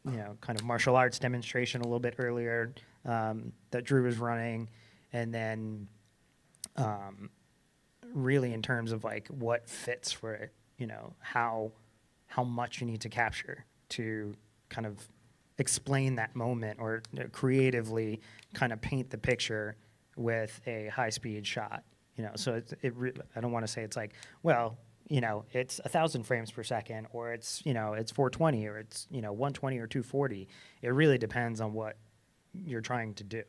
of martial arts demonstration a little bit earlier that Drew was running, and then really in terms of like what fits for it, how much you need to capture to kind of explain that moment or creatively kind of paint the picture with a high-speed shot. So I don't want to say it's like, well, it's 1,000 frames per second, or it's 420, or it's 120 or 240. It really depends on what you're trying to do.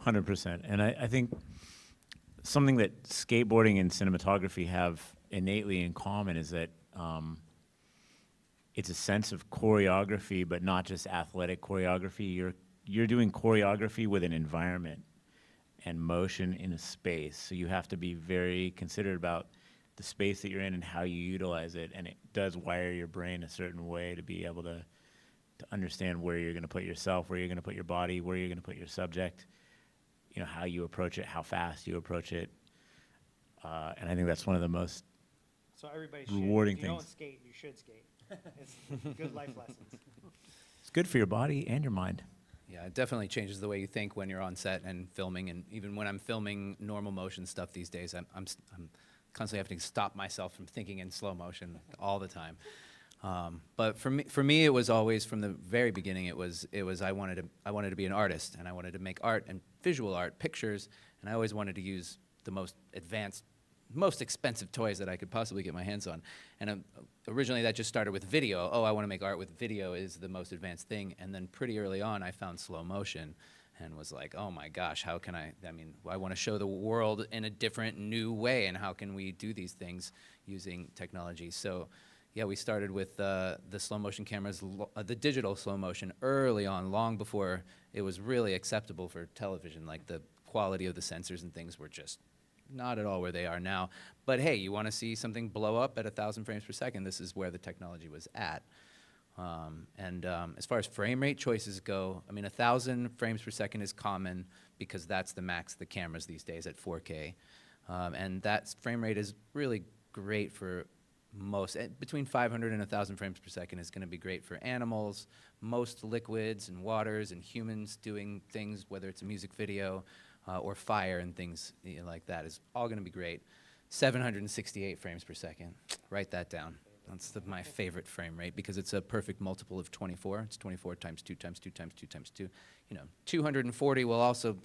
100%. And I think something that skateboarding and cinematography have innately in common is that it's a sense of choreography, but not just athletic choreography. You're doing choreography with an environment and motion in a space. So you have to be very considerate about the space that you're in and how you utilize it. And it does wire your brain a certain way to be able to understand where you're going to put yourself, where you're going to put your body, where you're going to put your subject, how you approach it, how fast you approach it. And I think that's one of the most So everybody rewarding If you don't things. skate, you should skate. It's good life lessons. It's good for your body and your mind. Yeah, it definitely changes the way you think when you're on set and filming. And even when I'm filming normal motion stuff these days, I'm constantly having to stop myself from thinking in slow motion all the time. But for me, it was always from the very beginning. It was I wanted to be an artist, and I wanted to make art and visual art, pictures, and I always wanted to use the most advanced, most expensive toys that I could possibly get my hands on. And originally that just started with video. Oh, I want to make art with video is the most advanced thing. And then pretty early on, I found slow motion and was like, oh my gosh, how can I want to show the world in a different, new way, and how can we do these things using technology? So yeah, we started with the slow motion cameras, the digital slow motion early on, long before it was really acceptable for television. Like the quality of the sensors and things were just not at all where they are now. But hey, you want to see something blow up at 1,000 frames per second, this is where the technology was at. As far as frame rate choices go, 1,000 frames per second is common because that's the max of the cameras these days at 4K. And that frame rate is really great for most, between 500 and 1,000 frames per second is going to be great for animals, most liquids and waters, and humans doing things, whether it's a music video or fire and things like that, is all going to be great. 768 frames per second, write that down. That's my favorite frame rate because it's a perfect multiple of 24. It's 24 times 2 times 2 times 2 times 2. 240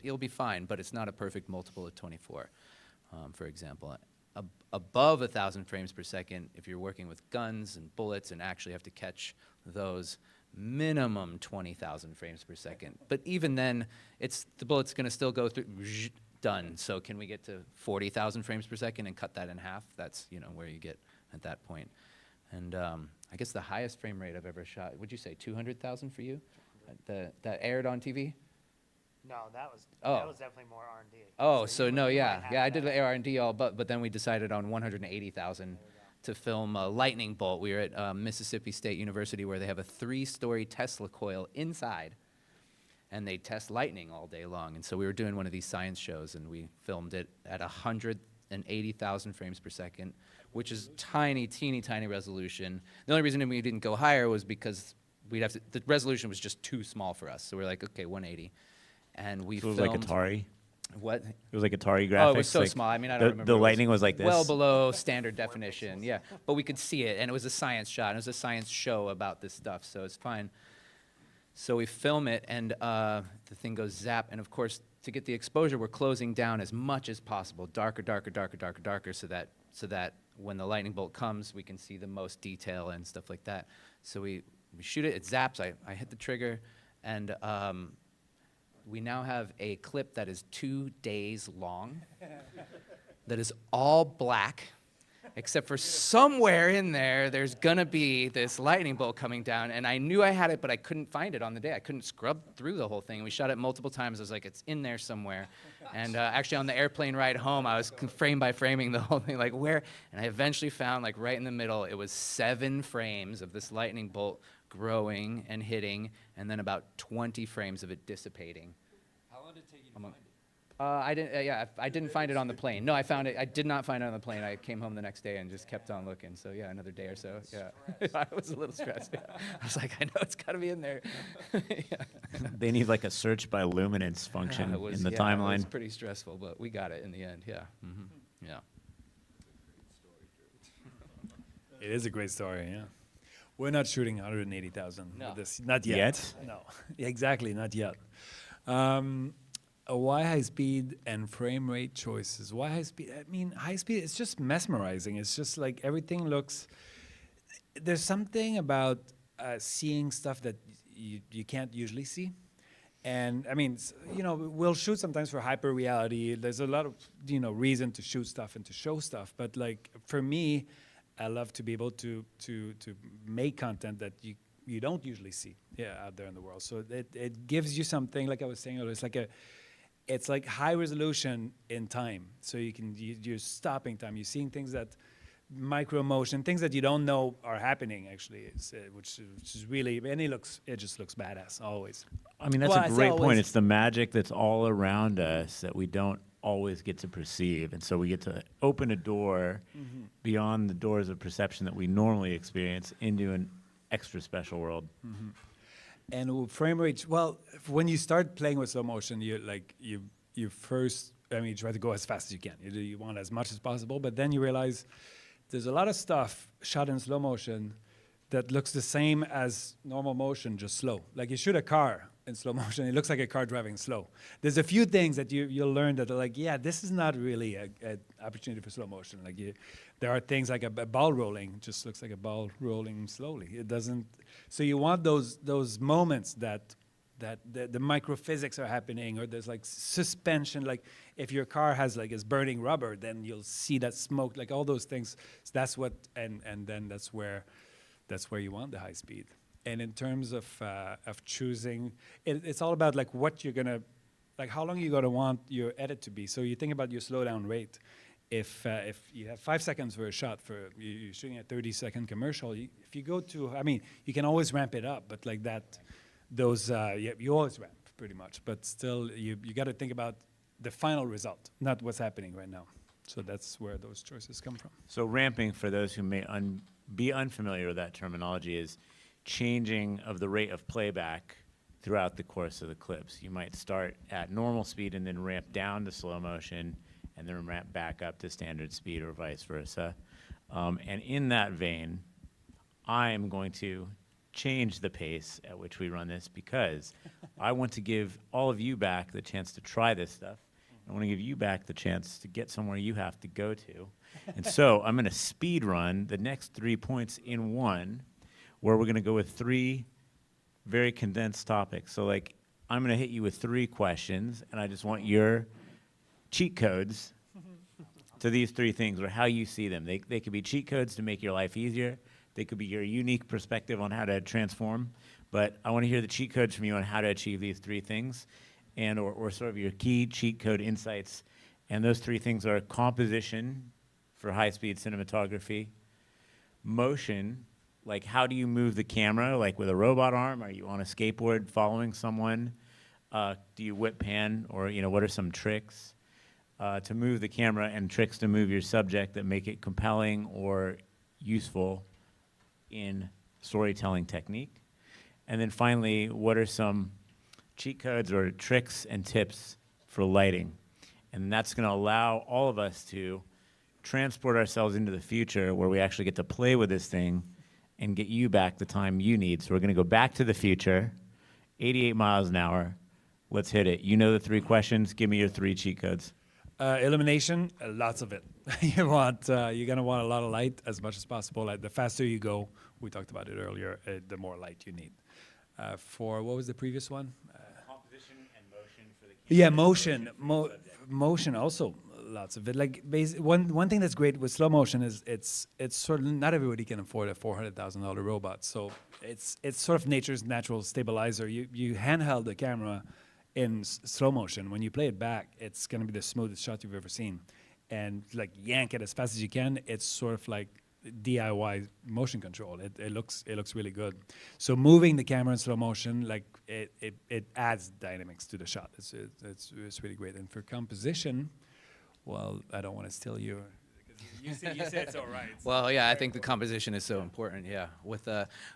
it'll be fine, but it's not a perfect multiple of 24, for example. Above 1,000 frames per second, if you're working with guns and bullets and actually have to catch those, minimum 20,000 frames per second. But even then, the bullet's going to still go through, done. So can we get to 40,000 frames per second and cut that in half? That's where you get at that point. And I guess the highest frame rate I've ever shot, would you say 200,000 for you? That aired on TV? No, that was definitely more R&D. Oh, so no, yeah, I did the R&D all, but then we decided on 180,000 to film a lightning bolt. We were at Mississippi State University, where they have a 3-story Tesla coil inside, and they test lightning all day long. And so we were doing one of these science shows, and we filmed it at 180,000 frames per second, which is teeny tiny resolution. The only reason we didn't go higher was because the resolution was just too small for us. So we're like, okay, 180. And we So it filmed. was like Atari? What? It was like Atari graphics? Oh, it was so like small. I don't remember. The It lightning was like this? Well below standard definition, yeah. But we could see it, and it was a science shot. And it was a science show about this stuff, so it's fine. So we film it, and the thing goes zap. And of course, to get the exposure, we're closing down as much as possible, darker, so that when the lightning bolt comes, we can see the most detail and stuff like that. So we shoot it. It zaps. I hit the trigger, and we now have a clip that is 2 days long, that is all black, except for somewhere in there, there's gonna be this lightning bolt coming down. And I knew I had it, but I couldn't find it on the day. I couldn't scrub through the whole thing. We shot it multiple times. I was like, it's in there somewhere. And actually on the airplane ride home, I was frame by framing the whole thing, like where? And I eventually found, like right in the middle, it was 7 frames of this lightning bolt growing and hitting, and then about 20 frames of it dissipating. How long did it take you to find it? I didn't find it on the plane. No, I found it. I did not find it on the plane. I came home the next day and just kept on looking. So yeah, another day or so. Yeah, I was a little stressed. Yeah. I was like, I know it's got to be in there. Yeah. They need like a search by luminance function It was- in the yeah, timeline. It was pretty stressful, but we got it in the end. Yeah. Yeah. It is a great story, yeah. We're not shooting 180,000 No. with this. Not yet. Yet? No, exactly, not yet. Why high speed and frame rate choices? Why high speed? I mean, high speed, it's just mesmerizing. It's just like everything looks, there's something about seeing stuff that you can't usually see. And I mean, we'll shoot sometimes for hyper reality. There's a lot of, reason to shoot stuff and to show stuff. But like for me, I love to be able to make content that you don't usually see out there in the world. So it gives you something, like I was saying earlier, it's like high resolution in time. So you're stopping time. You're seeing things that micro motion, things that you don't know are happening actually, which is really, and it just looks badass always. I mean, that's Well, a it's great always- point. It's the magic that's all around us that we don't always get to perceive. And so we get to open a door beyond the doors of perception that we normally experience into an extra special world. And frame rates, well, when you start playing with slow motion, you first, you try to go as fast as you can. You want as much as possible, but then you realize there's a lot of stuff shot in slow motion that looks the same as normal motion, just slow. Like you shoot a car in slow motion, it looks like a car driving slow. There's a few things that you'll learn that are like, yeah, this is not really an opportunity for slow motion. Like there are things like a ball rolling, just looks like a ball rolling slowly. It doesn't, so you want those moments that the microphysics are happening, or there's like suspension, like if your car is burning rubber, then you'll see that smoke, like all those things. So that's what, and then that's where you want the high speed. And in terms of choosing, it's all about like what you're gonna, like how long you're gonna want your edit to be. So you think about your slowdown rate. If you have 5 seconds for a shot, you're shooting a 30-second commercial, if you go to, you can always ramp it up, but like that, you always ramp pretty much, but still you got to think about the final result, not what's happening right now. So that's where those choices come from. So ramping, for those who may be unfamiliar with that terminology, is changing of the rate of playback throughout the course of the clips. You might start at normal speed and then ramp down to slow motion and then ramp back up to standard speed or vice versa. And in that vein, I am going to change the pace at which we run this because I want to give all of you back the chance to try this stuff. I want to give you back the chance to get somewhere you have to go to. And so I'm going to speed run the next 3 points in one, where we're going to go with 3 very condensed topics. So like, I'm going to hit you with 3 questions, and I just want your cheat codes to these 3 things, or how you see them. They could be cheat codes to make your life easier. They could be your unique perspective on how to transform. But I want to hear the cheat codes from you on how to achieve these 3 things, and or sort of your key cheat code insights. And those 3 things are composition for high-speed cinematography, motion, like how do you move the camera, like with a robot arm? Are you on a skateboard following someone? Do you whip pan, or what are some tricks to move the camera, and tricks to move your subject that make it compelling or useful in storytelling technique? And then finally, what are some cheat codes or tricks and tips for lighting? And that's going to allow all of us to transport ourselves into the future, where we actually get to play with this thing and get you back the time you need. So we're going to go back to the future, 88 miles an hour. Let's hit it. You know the 3 questions. Give me your 3 cheat codes. Illumination, lots of it. You're gonna want a lot of light as much as possible. The faster you go, we talked about it earlier, the more light you need. For what was the previous one? Composition and motion for the camera. Yeah, motion also. lots of it. Like one thing that's great with slow motion is it's sort of not everybody can afford a $400,000 robot. So it's sort of nature's natural stabilizer. You handheld the camera in slow motion. When you play it back, it's gonna be the smoothest shot you've ever seen. And like yank it as fast as you can. It's sort of like DIY motion control. It looks really good. So moving the camera in slow motion, like it adds dynamics to the shot. It's really great. And for composition, well, I don't want to steal your. You say it's all right. Well, yeah, I think the composition is so important. Yeah, with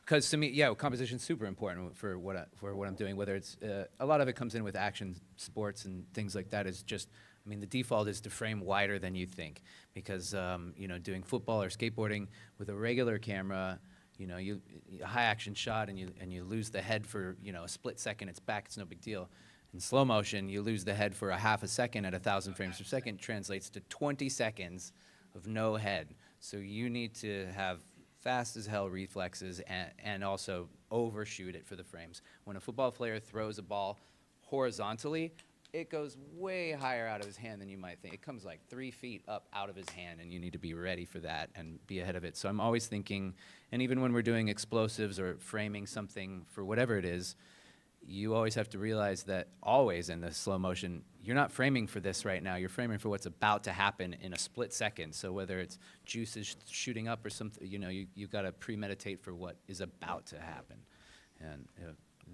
because to me, yeah, composition's super important for what I'm doing. Whether it's a lot of it comes in with action sports and things like that. Is just, I mean, the default is to frame wider than you think because you know, doing football or skateboarding with a regular camera, you know, a high action shot and you lose the head for, you know, a split second. It's back. It's no big deal. In slow motion, you lose the head for a half a second at 1,000 frames per second. Translates to 20 seconds of no head. So you need to have fast as hell reflexes and also overshoot it for the frames. When a football player throws a ball horizontally, it goes way higher out of his hand than you might think. It comes like 3 feet up out of his hand, and you need to be ready for that and be ahead of it. So I'm always thinking, and even when we're doing explosives or framing something for whatever it is, you always have to realize that always in the slow motion, you're not framing for this right now. You're framing for what's about to happen in a split second. So whether it's juices shooting up or something, you know, you've got to premeditate for what is about to happen. And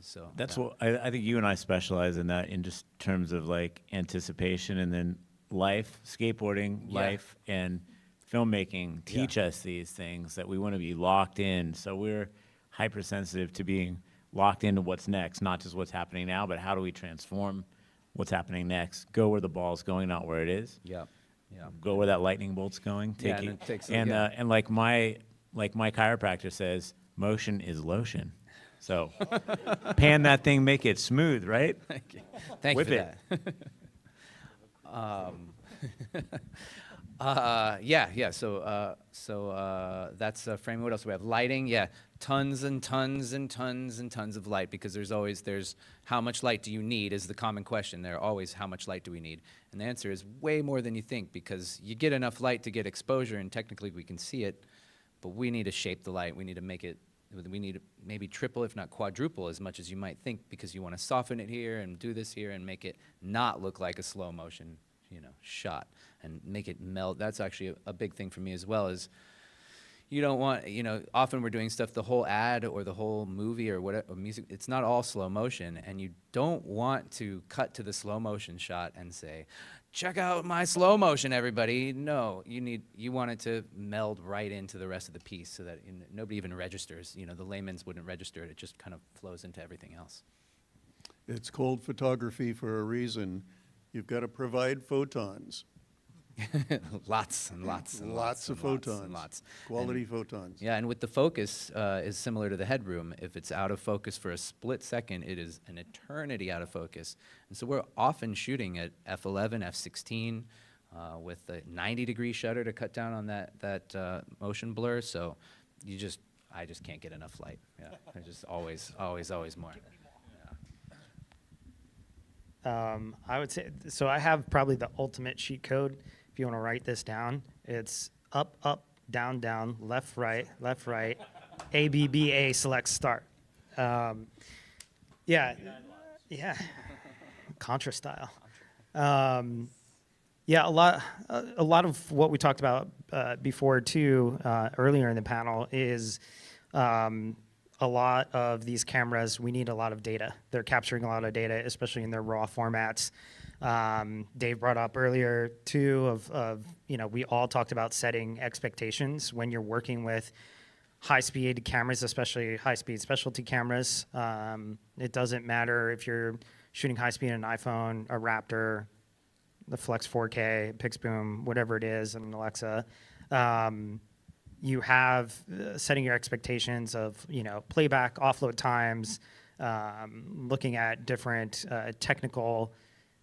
so That's yeah. what I think you and I specialize in that in just terms of like anticipation and then life, skateboarding, Yeah. life, and filmmaking teach us these things that we want to be locked in. So we're hypersensitive to being locked into what's next, not just what's happening now, but how do we transform what's happening next? Go where the ball's going, not where it is. Yeah, yeah. Go where that lightning bolt's going. Yeah, Take and it. it takes- and yeah. and like my chiropractor says, motion is lotion. So pan that thing, make it smooth, right? Thank you. Thank Whip you it. for that. Yeah. So that's framing. What else do we have? Lighting. Yeah, tons and tons and tons and tons of light because there's how much light do you need is the common question. There always how much light do we need, and the answer is way more than you think because you get enough light to get exposure and technically we can see it, but we need to shape the light. We need to make it. We need maybe triple, if not quadruple, as much as you might think, because you want to soften it here and do this here and make it not look like a slow motion, you know, shot and make it melt. That's actually a big thing for me as well. Is you don't want, you know, often we're doing stuff, the whole ad or the whole movie or whatever, or music, it's not all slow motion, and you don't want to cut to the slow motion shot and say, check out my slow motion, everybody. No, you want it to meld right into the rest of the piece so that nobody even registers. You know, the layman's wouldn't register it. It just kind of flows into everything else. It's called photography for a reason. You've got to provide photons. Lots and lots and Lots of photons. and lots. Quality photons. Yeah, and with the focus is similar to the headroom. If it's out of focus for a split second, it is an eternity out of focus. And so we're often shooting at f11, f16 with a 90-degree shutter to cut down on that motion blur. So I just can't get enough light. Yeah, there's just always more. I would say, so I have probably the ultimate cheat code. If you want to write this down, it's up, up, down, down, left, right, A, B, B, A, select, start. Yeah, Contra style. Yeah, a lot of what we talked about before too, earlier in the panel is a lot of these cameras, we need a lot of data. They're capturing a lot of data, especially in their raw formats. Dave brought up earlier too of you know, we all talked about setting expectations when you're working with high-speed cameras, especially high-speed specialty cameras. It doesn't matter if you're shooting high-speed in an iPhone, a Raptor, the Flex 4K, Pixboom, whatever it is, and Alexa. You have setting your expectations of, you know, playback, offload times, looking at different technical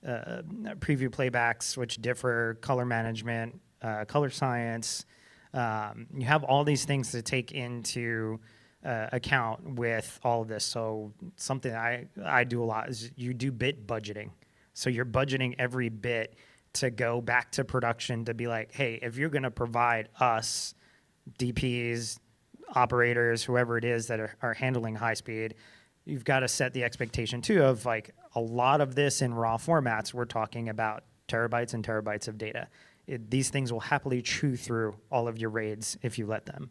preview playbacks, which differ, color management, color science. You have all these things to take into account with all of this. So something I do a lot is you do bit budgeting. So you're budgeting every bit to go back to production to be like, hey, if you're going to provide us DPs, operators, whoever it is that are handling high speed, you've got to set the expectation too of like a lot of this in raw formats. We're talking about terabytes and terabytes of data. These things will happily chew through all of your RAIDs if you let them.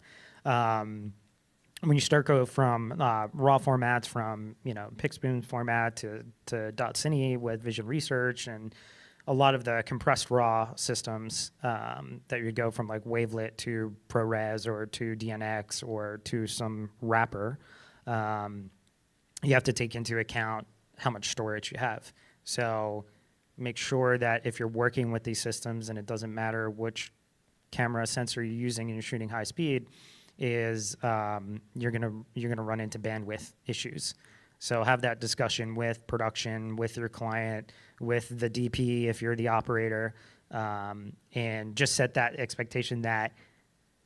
When you start go from raw formats, from Pixboom format to .cine with Vision Research and a lot of the compressed raw systems that you go from like Wavelet to ProRes or to DNX or to some wrapper, you have to take into account how much storage you have. So make sure that if you're working with these systems, and it doesn't matter which camera sensor you're using and you're shooting high speed, is you're gonna run into bandwidth issues. So have that discussion with production, with your client, with the DP if you're the operator, and just set that expectation that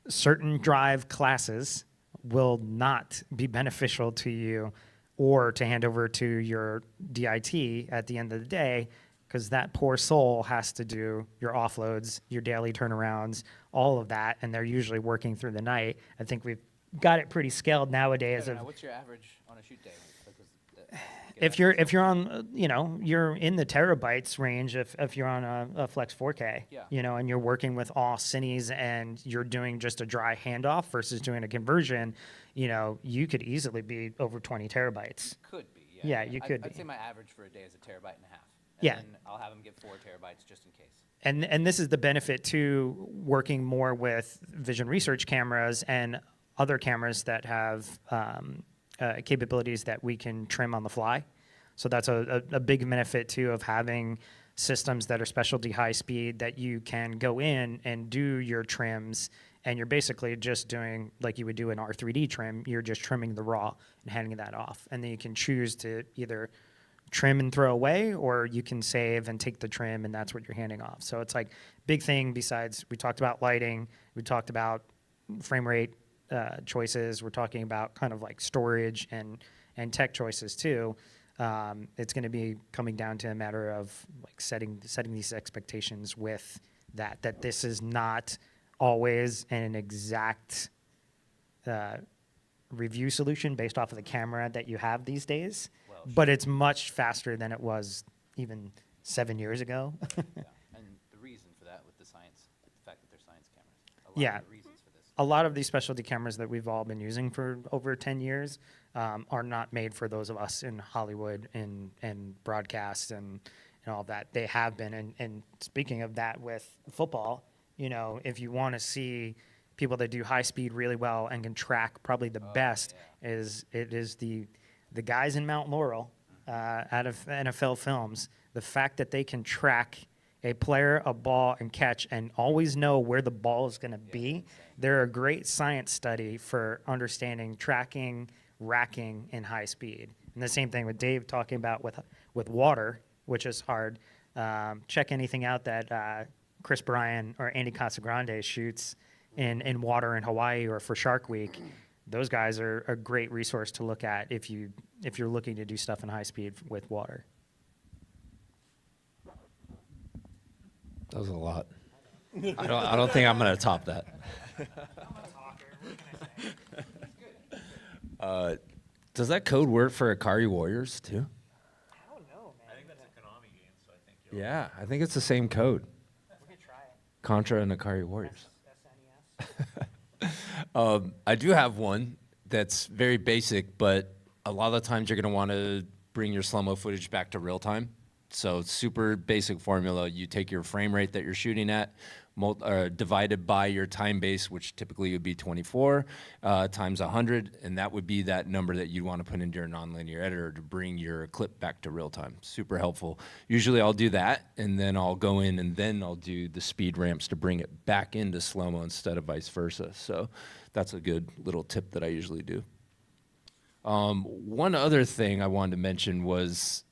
certain drive classes will not be beneficial to you or to hand over to your DIT at the end of the day, because that poor soul has to do your offloads, your daily turnarounds, all of that, and they're usually working through the night. I think we've got it pretty scaled nowadays. Now, what's your average on a shoot day? If you're on, you're in the terabytes range if you're on a Flex 4K, Yeah. and you're working with all cines and you're doing just a dry handoff versus doing a conversion, you could easily be over 20 terabytes. Could be, Yeah, you could I'd be. say my average for a day is 1.5 terabytes. Yeah. And then I'll have them get 4 terabytes just in case. And this is the benefit to working more with Vision Research cameras and other cameras that have capabilities that we can trim on the fly. So that's a big benefit too of having systems that are specialty high speed that you can go in and do your trims, and you're basically just doing like you would do an R3D trim. You're just trimming the raw and handing that off, and then you can choose to either trim and throw away, or you can save and take the trim, and that's what you're handing off. So it's like big thing. Besides, we talked about lighting, we talked about frame rate choices. We're talking about kind of like storage and tech choices too. It's going to be coming down to a matter of like setting these expectations with that this is not always an exact review solution based off of the camera that you have these days, but it's much faster than it was even 7 years ago. Yeah. And the reason for that with the science, the fact that they're science cameras. Yeah. Of the reasons for this. A lot of these specialty cameras that we've all been using for over 10 years are not made for those of us in Hollywood and broadcast and all of that. They have been. And speaking of that with football, if you want to see people that do high speed really well and can track probably the best, is the guys in Mount Laurel out of NFL Films. The fact that they can track a player, a ball, and catch, and always know where the ball is going to be. They're a great science study for understanding tracking, racking in high speed. And the same thing with Dave talking about with water, which is hard. Check anything out that Chris Bryan or Andy Casagrande shoots in water in Hawaii or for Shark Week. Those guys are a great resource to look at if you're looking to do stuff in high speed with water. That was a lot. I don't think I'm gonna top that. Does that code work for Akari Warriors too? I don't know, man. I think that's a Konami game, so I think Yeah, I think it's the same code. We could try it. Contra and Akari Warriors. SNES. I do have one that's very basic, but a lot of the times you're going to want to bring your slow-mo footage back to real time. So super basic formula. You take your frame rate that you're shooting at, divided by your time base, which typically would be 24, times 100, and that would be that number that you want to put into your nonlinear editor to bring your clip back to real time. Super helpful. Usually I'll do that, and then I'll go in and then I'll do the speed ramps to bring it back into slow-mo instead of vice versa. So that's a good little tip that I usually do. One other thing I wanted to mention was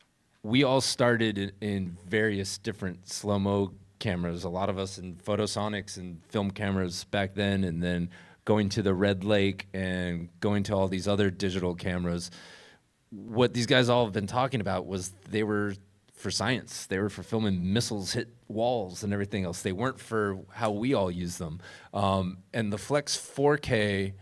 we all started in various different slow-mo cameras, a lot of us in photosonics and film cameras back then, and then going to the Red Lake and going to all these other digital cameras. What these guys all have been talking about was they were for science. They were for filming missiles hit walls and everything else. They weren't for how we all use them. And the Flex 4K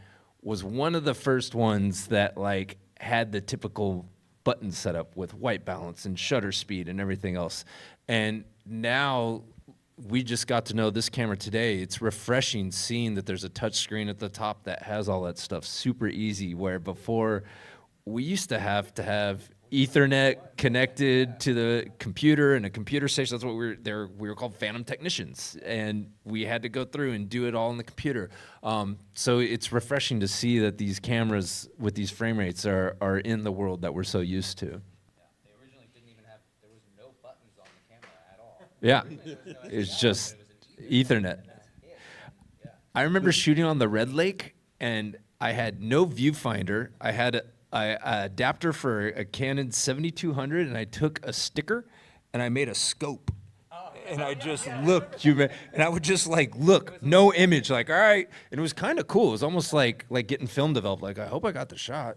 was one of the first ones that like had the typical button setup with white balance and shutter speed and everything else. And now we just got to know this camera today. It's refreshing seeing that there's a touch screen at the top that has all that stuff super easy, where before we used to have Ethernet connected to the computer and a computer station. That's what we were called phantom technicians, and we had to go through and do it all in the computer. So it's refreshing to see that these cameras with these frame rates are in the world that we're so used to. Yeah, they originally didn't even have, there was no buttons on the camera at all. Yeah, it's just Ethernet. I remember shooting on the Red Lake, and I had no viewfinder. I had a adapter for a Canon 7200, and I took a sticker and I made a scope. And I just looked, and I would just like look, no image, like, all right. And it was kind of cool. It was almost like getting film developed. Like, I hope I got the shot.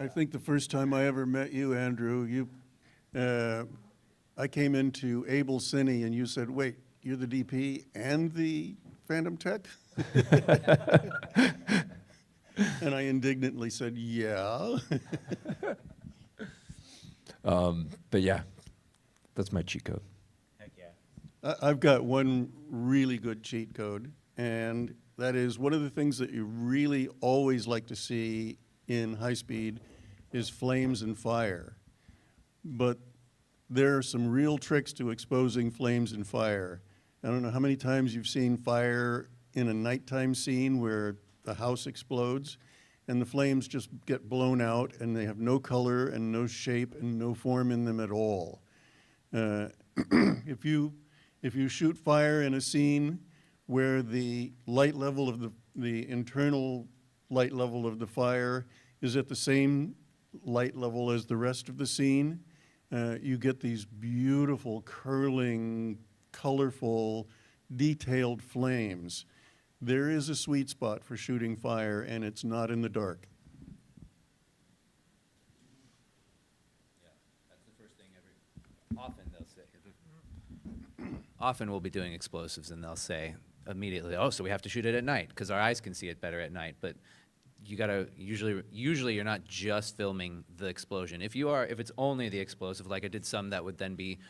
I think the first time I ever met you, Andrew, I came into Able Cine and you said, wait, you're the DP and the Phantom Tech? And I indignantly said, yeah. But yeah, that's my cheat code. Heck yeah. I've got one really good cheat code, and that is one of the things that you really always like to see in high speed is flames and fire. But there are some real tricks to exposing flames and fire. I don't know how many times you've seen fire in a nighttime scene where the house explodes and the flames just get blown out and they have no color and no shape and no form in them at all. If you shoot fire in a scene where the light level of the internal light level of the fire is at the same light level as the rest of the scene, you get these beautiful, curling, colorful, detailed flames. There is a sweet spot for shooting fire, and it's not in the dark. Yeah, that's the first thing often they'll say. Often we'll be doing explosives and they'll say immediately, oh, so we have to shoot it at night because our eyes can see it better at night. But you gotta, usually you're not just filming the explosion. If it's only the explosive, like I did some that would then be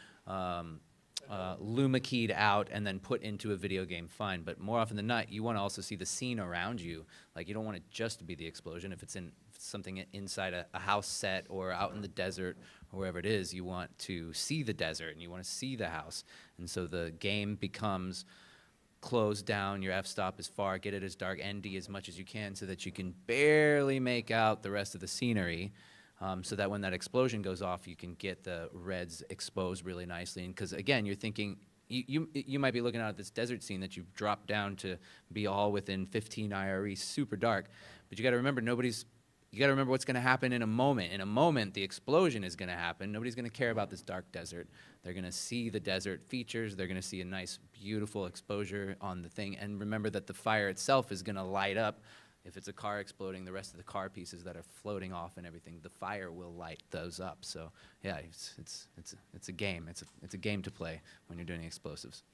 luma keyed out and then put into a video game, fine. But more often than not, you want to also see the scene around you. Like, you don't want it just to be the explosion. If it's something inside a house set or out in the desert or wherever it is, you want to see the desert and you want to see the house. And so the game becomes close down your f-stop as far, get it as dark, ND as much as you can so that you can barely make out the rest of the scenery. So that when that explosion goes off, you can get the reds exposed really nicely. And because again, you're thinking, you might be looking out at this desert scene that you've dropped down to be all within 15 IRE, super dark. But you got to remember, you got to remember what's going to happen in a moment. In a moment, the explosion is going to happen. Nobody's going to care about this dark desert. They're going to see the desert features. They're going to see a nice, beautiful exposure on the thing. And remember that the fire itself is going to light up. If it's a car exploding, the rest of the car pieces that are floating off and everything, the fire will light those up. So yeah, it's a game. It's a game to play when you're doing explosives.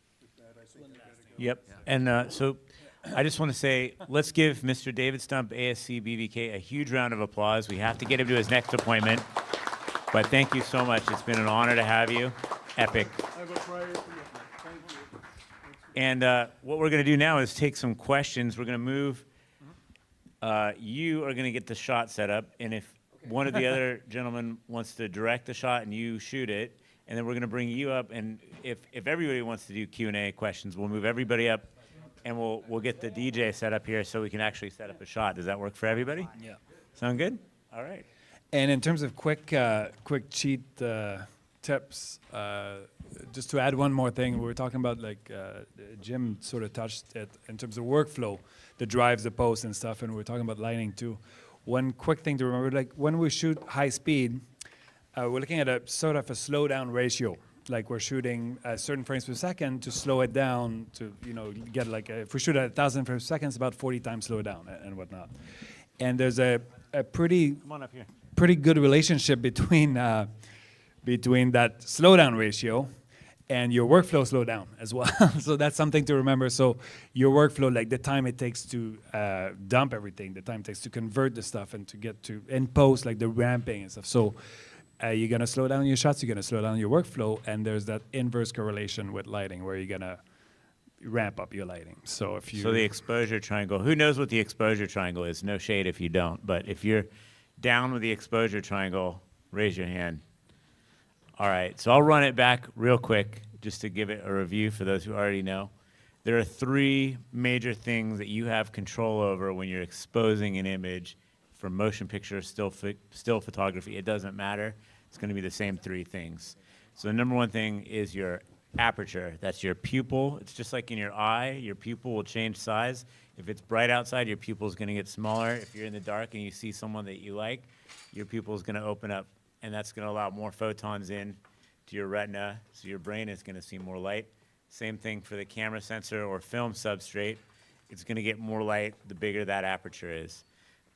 Yep. And so I just want to say, let's give Mr. David Stump, ASC BVK, a huge round of applause. We have to get him to his next appointment. But thank you so much. It's been an honor to have you. Epic. I have a prior commitment. Thank you. And what we're going to do now is take some questions. We're going to move. You are going to get the shot set up, and if one of the other gentlemen wants to direct the shot and you shoot it, and then we're going to bring you up, and if everybody wants to do Q&A questions, we'll move everybody up, and we'll get the DJ set up here so we can actually set up a shot. Does that work for everybody? Yeah. Sound good? All right. And in terms of quick cheat tips, just to add one more thing, we were talking about, like Jim sort of touched it in terms of workflow that drives the post and stuff, and we were talking about lighting too. One quick thing to remember, like when we shoot high speed, we're looking at a sort of a slow down ratio. Like we're shooting a certain frames per second to slow it down to, get like, if we shoot at 1,000 frames per second, it's about 40 times slow down and whatnot. And there's a pretty Come on up here. pretty good relationship between between that slowdown ratio and your workflow slow down as well. So that's something to remember. So your workflow, like the time it takes to dump everything, the time it takes to convert the stuff and to get to in post, like the ramping and stuff. So you're gonna slow down your shots, you're gonna slow down your workflow, and there's that inverse correlation with lighting where you're gonna ramp up your lighting. So if you So the exposure triangle, who knows what the exposure triangle is? No shade if you don't, but if you're down with the exposure triangle, raise your hand. All right, so I'll run it back real quick just to give it a review for those who already know. There are three major things that you have control over when you're exposing an image for motion picture, still photography. It doesn't matter. It's going to be the same three things. So the number one thing is your aperture. That's your pupil. It's just like in your eye. Your pupil will change size. If it's bright outside, your pupil is going to get smaller. If you're in the dark and you see someone that you like, your pupil is going to open up, and that's going to allow more photons in to your retina, so your brain is going to see more light. Same thing for the camera sensor or film substrate. It's going to get more light the bigger that aperture is.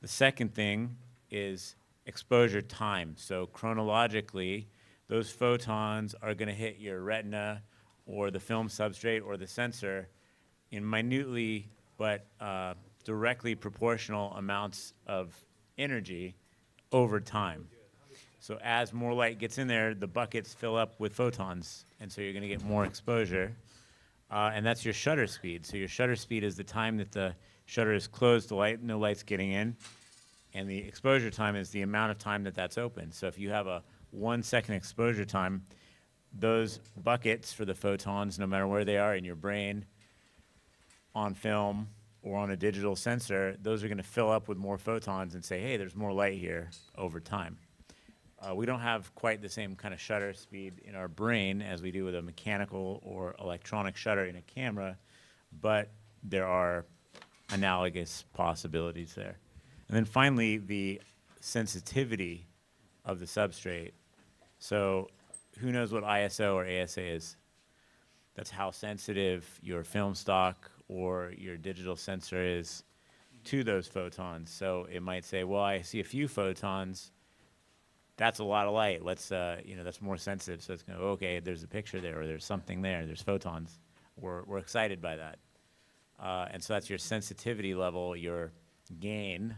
The second thing is exposure time. So chronologically, those photons are going to hit your retina or the film substrate or the sensor in minutely but directly proportional amounts of energy over time. So as more light gets in there, the buckets fill up with photons, and so you're going to get more exposure. And that's your shutter speed. So your shutter speed is the time that the shutter is closed to light, no light's getting in. And the exposure time is the amount of time that that's open. So if you have a 1 second exposure time, those buckets for the photons, no matter where they are in your brain, on film, or on a digital sensor, those are going to fill up with more photons and say, hey, there's more light here over time. We don't have quite the same kind of shutter speed in our brain as we do with a mechanical or electronic shutter in a camera, but there are analogous possibilities there. And then finally, the sensitivity of the substrate. So who knows what ISO or ASA is? That's how sensitive your film stock or your digital sensor is to those photons. So it might say, well, I see a few photons. That's a lot of light. Let's, that's more sensitive. So it's going to, okay, there's a picture there, or there's something there. There's photons. We're excited by that. And so that's your sensitivity level, your gain.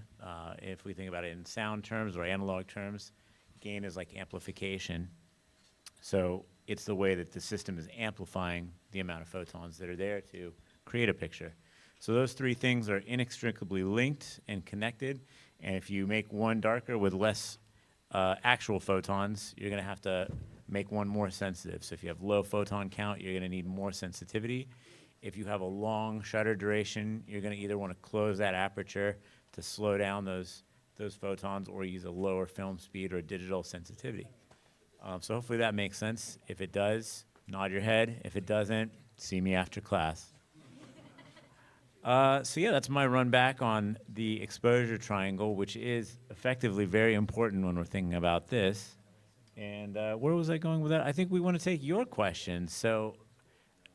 If we think about it in sound terms or analog terms, gain is like amplification. So it's the way that the system is amplifying the amount of photons that are there to create a picture. So those three things are inextricably linked and connected. And if you make one darker with less actual photons, you're going to have to make one more sensitive. So if you have low photon count, you're going to need more sensitivity. If you have a long shutter duration, you're going to either want to close that aperture to slow down those photons, or use a lower film speed or digital sensitivity. So hopefully that makes sense. If it does, nod your head. If it doesn't, see me after class. So yeah, that's my run back on the exposure triangle, which is effectively very important when we're thinking about this. And where was I going with that? I think we want to take your questions. So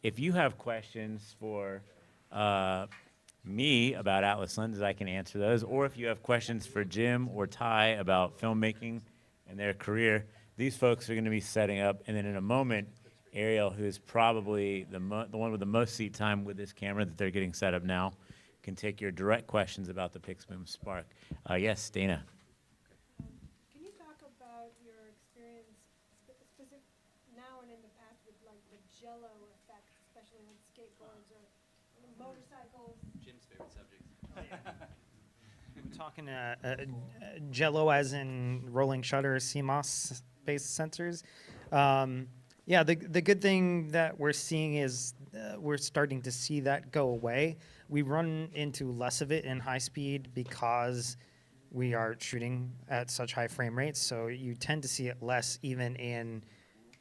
if you have questions for me about Atlas lenses, I can answer those. Or if you have questions for Jim or Ty about filmmaking and their career, these folks are going to be setting up. And then in a moment, Ariel, who is probably the one with the most seat time with this camera that they're getting set up now, can take your direct questions about the Pixboom Spark. Yes, Dana. Can you talk about your experience, specific now and in the past, with like the jello effect, especially on skateboards or motorcycles? Jim's favorite subject. We're talking jello as in rolling shutter CMOS-based sensors. Yeah, the good thing that we're seeing is we're starting to see that go away. We run into less of it in high speed because we are shooting at such high frame rates, so you tend to see it less even in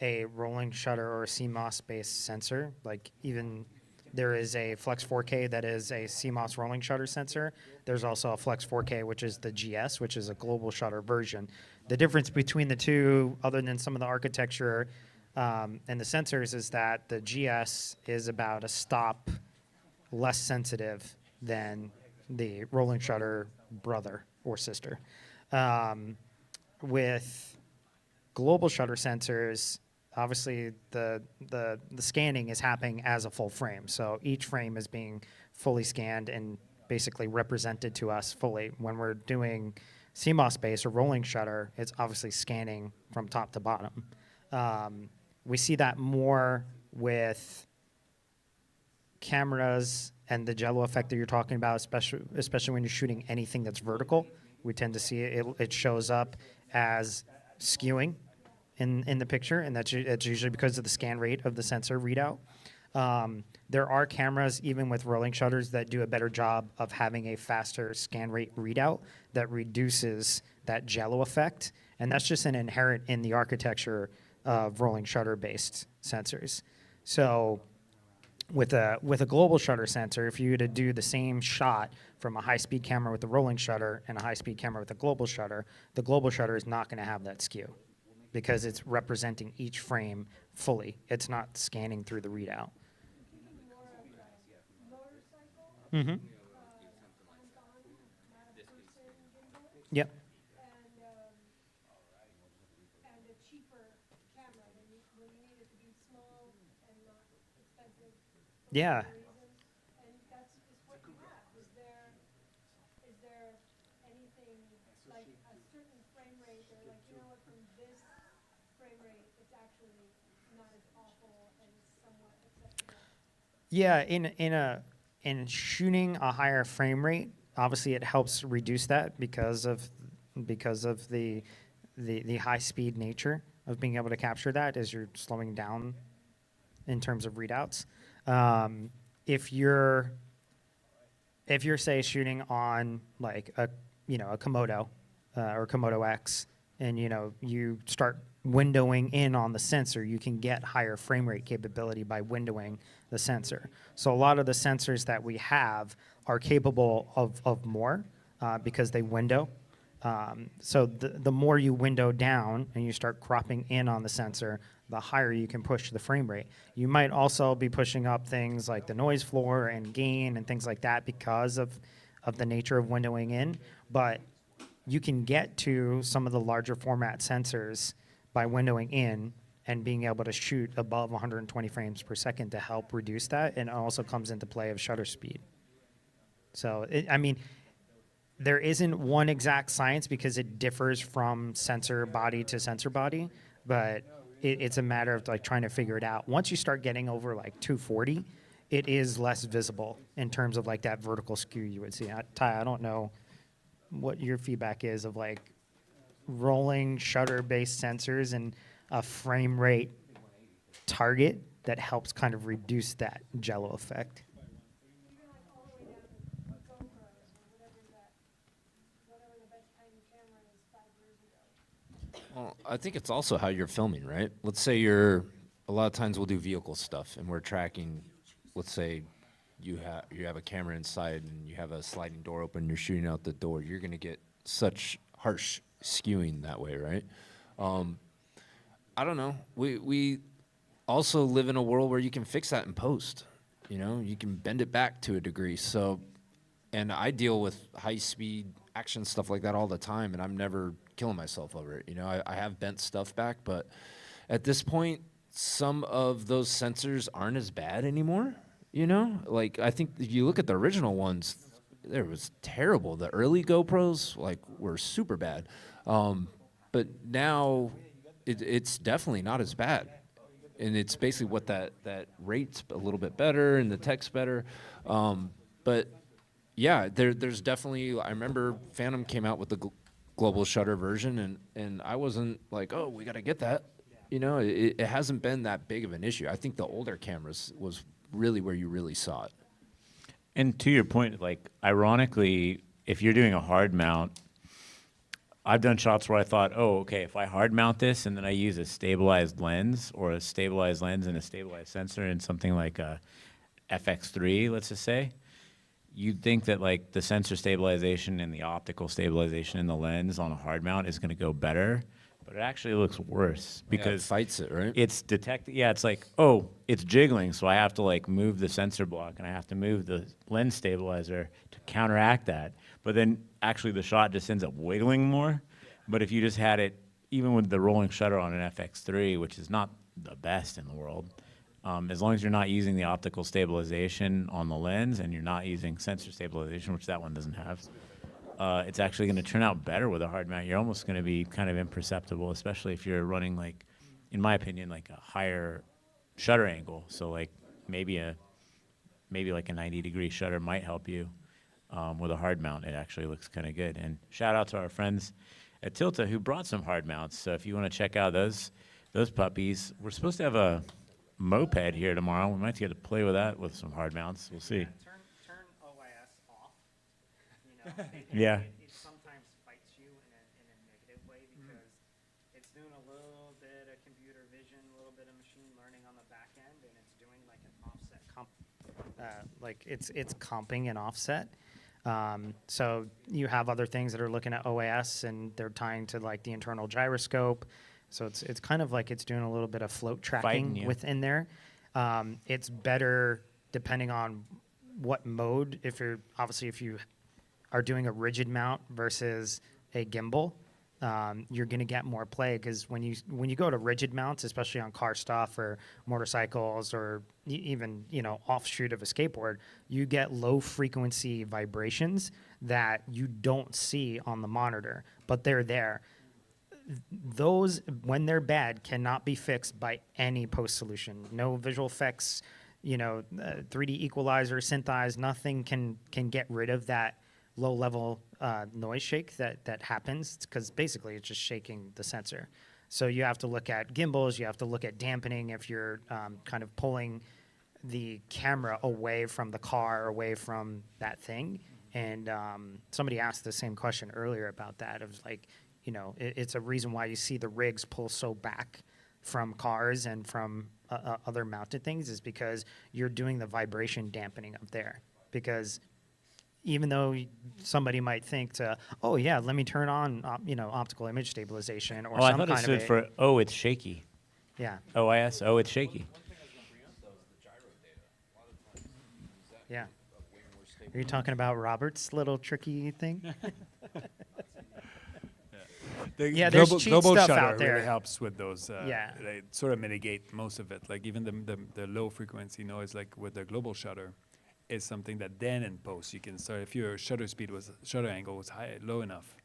a rolling shutter or a CMOS-based sensor. Like even there is a Flex 4K that is a CMOS rolling shutter sensor. There's also a Flex 4K, which is the GS, which is a global shutter version. The difference between the two, other than some of the architecture and the sensors, is that the GS is about a stop less sensitive than the rolling shutter brother or sister. With global shutter sensors, obviously the scanning is happening as a full frame. So each frame is being fully scanned and basically represented to us fully. When we're doing CMOS based or rolling shutter, it's obviously scanning from top to bottom. We see that more with cameras and the jello effect that you're talking about, especially when you're shooting anything that's vertical. We tend to see it shows up as skewing in the picture, and it's usually because of the scan rate of the sensor readout. There are cameras, even with rolling shutters, that do a better job of having a faster scan rate readout that reduces that jello effect, and that's just an inherent in the architecture of rolling shutter-based sensors. So with a global shutter sensor, if you were to do the same shot from a high-speed camera with a rolling shutter and a high-speed camera with a global shutter, the global shutter is not going to have that skew because it's representing each frame fully. It's not scanning through the readout. Mm-hmm. Yep. And a cheaper camera when you need it to be small and not expensive. for Yeah. whatever reason. And that's just what you have. Is there anything like a certain frame rate or like, you know what, from this frame rate, it's actually not as awful and somewhat acceptable? Yeah, in shooting a higher frame rate, obviously it helps reduce that because of the high speed nature of being able to capture that as you're slowing down in terms of readouts. If you're say shooting on like a Komodo or Komodo X, and you start windowing in on the sensor, you can get higher frame rate capability by windowing the sensor. So a lot of the sensors that we have are capable of more because they window. So the more you window down and you start cropping in on the sensor, the higher you can push the frame rate. You might also be pushing up things like the noise floor and gain and things like that because of the nature of windowing in, but you can get to some of the larger format sensors by windowing in and being able to shoot above 120 frames per second to help reduce that, and it also comes into play of shutter speed. So, there isn't one exact science because it differs from sensor body to sensor body, but it's a matter of like trying to figure it out. Once you start getting over like 240, it is less visible in terms of like that vertical skew you would see. Ty, I don't know what your feedback is of like rolling shutter-based sensors and a frame rate target that helps kind of reduce that jello effect. Even like all the way down to GoPros or whatever the best tiny camera is 5 years ago. Well, I think it's also how you're filming, right? Let's say a lot of times we'll do vehicle stuff and we're tracking, let's say you have a camera inside and you have a sliding door open, you're shooting out the door, you're gonna get such harsh skewing that way, right? I don't know. We also live in a world where you can fix that in post. You can bend it back to a degree. So, and I deal with high speed action stuff like that all the time, and I'm never killing myself over it. I have bent stuff back, but at this point, some of those sensors aren't as bad anymore. Like I think if you look at the original ones, it was terrible. The early GoPros were super bad, but now it's definitely not as bad. And it's basically what that rate's a little bit better and the tech's better. But yeah, there's definitely, I remember Phantom came out with the global shutter version and I wasn't like, oh, we got to get that. It hasn't been that big of an issue. I think the older cameras was really where you really saw it. And to your point, ironically, if you're doing a hard mount, I've done shots where I thought, oh, okay, if I hard mount this and then I use a stabilized lens or a stabilized lens and a stabilized sensor in something like a FX3, let's just say, you'd think that the sensor stabilization and the optical stabilization in the lens on a hard mount is going to go better, but it actually looks worse because it fights it, right? It's detected. Yeah, it's like, oh, it's jiggling, so I have to move the sensor block and I have to move the lens stabilizer to counteract that. But then actually the shot just ends up wiggling more. But if you just had it even with the rolling shutter on an FX3, which is not the best in the world, as long as you're not using the optical stabilization on the lens and you're not using sensor stabilization, which that one doesn't have, it's actually going to turn out better with a hard mount. You're almost going to be kind of imperceptible, especially if you're running, like, in my opinion, like a higher shutter angle. So like maybe like a 90-degree shutter might help you. With a hard mount, it actually looks kind of good. And shout out to our friends at Tilta who brought some hard mounts. So if you want to check out those puppies, we're supposed to have a moped here tomorrow. We might get to play with that with some hard mounts. We'll see. Turn OIS off. You know, Yeah. It sometimes fights you in a negative way because it's doing a little bit of computer vision, a little bit of machine learning on the back end, and it's doing like an offset like it's comping an offset. So you have other things that are looking at OAS and they're tying to like the internal gyroscope. So it's kind of like it's doing a little bit of float Fighting tracking you. within there. It's better depending on what mode. If you are doing a rigid mount versus a gimbal, you're going to get more play because when you go to rigid mounts, especially on car stuff or motorcycles or even offshoot of a skateboard, you get low frequency vibrations that you don't see on the monitor, but they're there. Those, when they're bad, cannot be fixed by any post solution. No visual effects, 3D equalizer, synthesize, nothing can get rid of that low level noise shake that happens because basically it's just shaking the sensor. So you have to look at gimbals, you have to look at dampening if you're kind of pulling the camera away from the car, away from that thing. And somebody asked the same question earlier about that. It was like, it's a reason why you see the rigs pull so back from cars and from other mounted things is because you're doing the vibration dampening up there. Because even though somebody might think oh yeah, let me turn on optical image stabilization or Oh, I some thought it kind of stood for it's shaky. yeah. OIS, it's shaky. Yeah. Are you talking about Robert's little tricky thing? The Yeah, there's global, cheat global stuff shutter out there. really helps with those. Yeah. They sort of mitigate most of it. Like even the low frequency noise, like with the global shutter, is something that then in post you can start. If your shutter angle was low enough,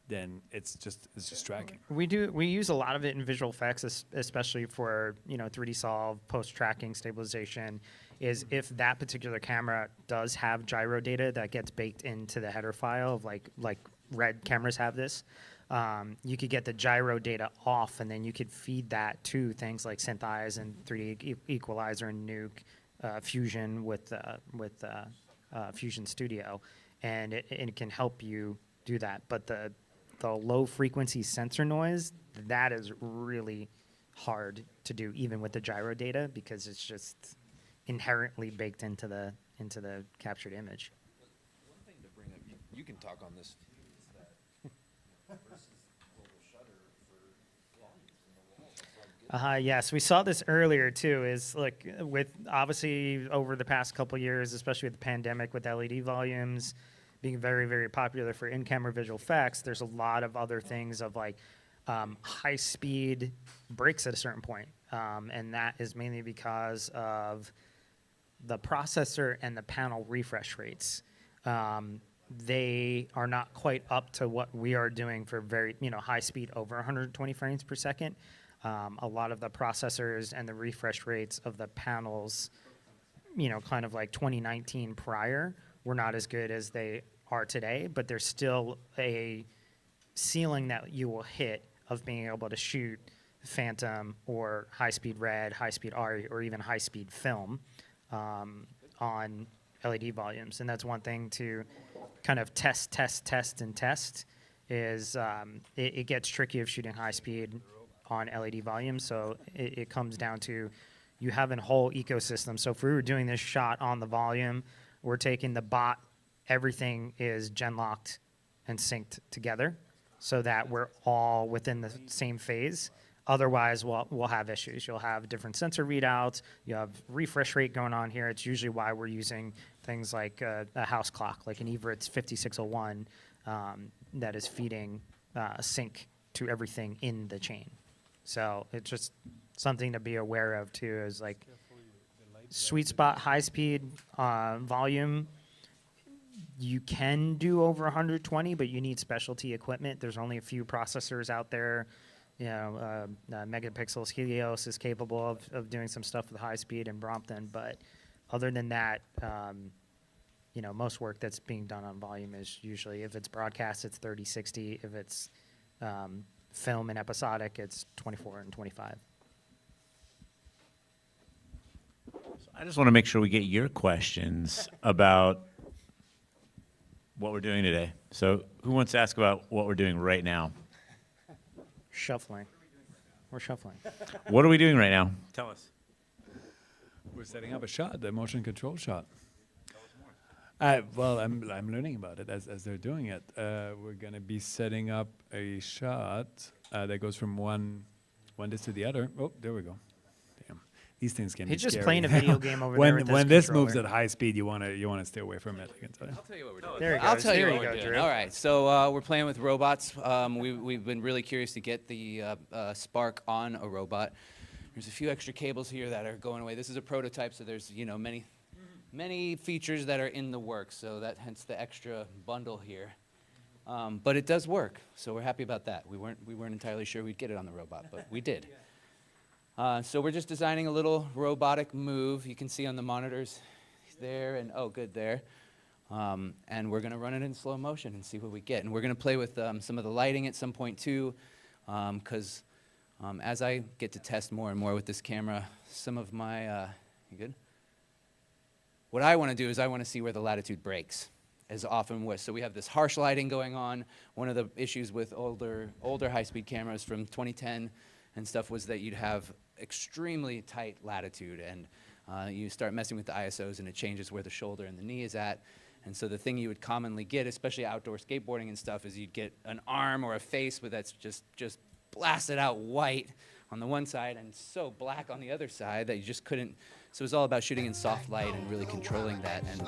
then it's just tracking. We use a lot of it in visual effects, especially for 3D solve, post tracking, stabilization. Is if that particular camera does have gyro data that gets baked into the header file of like Red cameras have this. You could get the gyro data off, and then you could feed that to things like Synthesize and 3D Equalizer and Nuke, Fusion with Fusion Studio, and it can help you do that. But the low frequency sensor noise, that is really hard to do, even with the gyro data, because it's just inherently baked into the captured image. One thing to bring up, you can talk on this. Yes, we saw this earlier too. Is like with obviously over the past couple years, especially with the pandemic, with LED volumes being very, very popular for in-camera visual effects. There's a lot of other things of like high-speed breaks at a certain point, and that is mainly because of the processor and the panel refresh rates. They are not quite up to what we are doing for very high speed over 120 frames per second. A lot of the processors and the refresh rates of the panels, kind of like 2019 prior, were not as good as they are today, but there's still a ceiling that you will hit of being able to shoot Phantom or high-speed red, high-speed ARRI, or even high-speed film on LED volumes. And that's one thing to kind of test, is it gets tricky of shooting high-speed on LED volumes. So it comes down to you have a whole ecosystem. So if we were doing this shot on the volume, we're taking the bot, everything is gen-locked and synced together so that we're all within the same phase. Otherwise, we'll have issues. You'll have different sensor readouts. You have refresh rate going on here. It's usually why we're using things like a house clock, like an Evertz 5601, that is feeding sync to everything in the chain. So it's just something to be aware of too, is like sweet spot, high speed, volume. You can do over 120, but you need specialty equipment. There's only a few processors out there. You know, Megapixels Helios is capable of doing some stuff with high speed and Brompton, but other than that, you know, most work that's being done on volume is usually, if it's broadcast, it's 30/60. If it's film and episodic, it's 24 and 25. I just want to make sure we get your questions about what we're doing today. So who wants to ask about what we're doing right now? Shuffling. We're shuffling. What are we doing right now? Tell us. We're setting up a shot, the motion control shot. Well, I'm learning about it as they're doing it. We're gonna be setting up a shot that goes from one disc to the other. Oh, there we go. Damn, these things can be He's just scary. playing a video game over there when with when this this moves controller. at high speed, you wanna stay away from it. I can tell you. I'll tell you what we're doing. There he I'll goes. tell you There what you we're go, doing. Drew. All right, so we're playing with robots. We've been really curious to get the Spark on a robot. There's a few extra cables here that are going away. This is a prototype, so there's, you know, many features that are in the works, so that hence the extra bundle here. But it does work, so we're happy about that. We weren't entirely sure we'd get it on the robot, but we did. So we're just designing a little robotic move. You can see on the monitors there, and oh, good, there. And we're gonna run it in slow motion and see what we get. And we're gonna play with some of the lighting at some point too, because as I get to test more and more with this camera, some of my, you good? What I wanna do is I wanna see where the latitude breaks as often was. So we have this harsh lighting going on. One of the issues with older high-speed cameras from 2010 and stuff was that you'd have extremely tight latitude, and you start messing with the ISOs and it changes where the shoulder and the knee is at. And so the thing you would commonly get, especially outdoor skateboarding and stuff, is you'd get an arm or a face that's just blasted out white on the one side and so black on the other side that you just couldn't. So it was all about shooting in soft light and really controlling that. And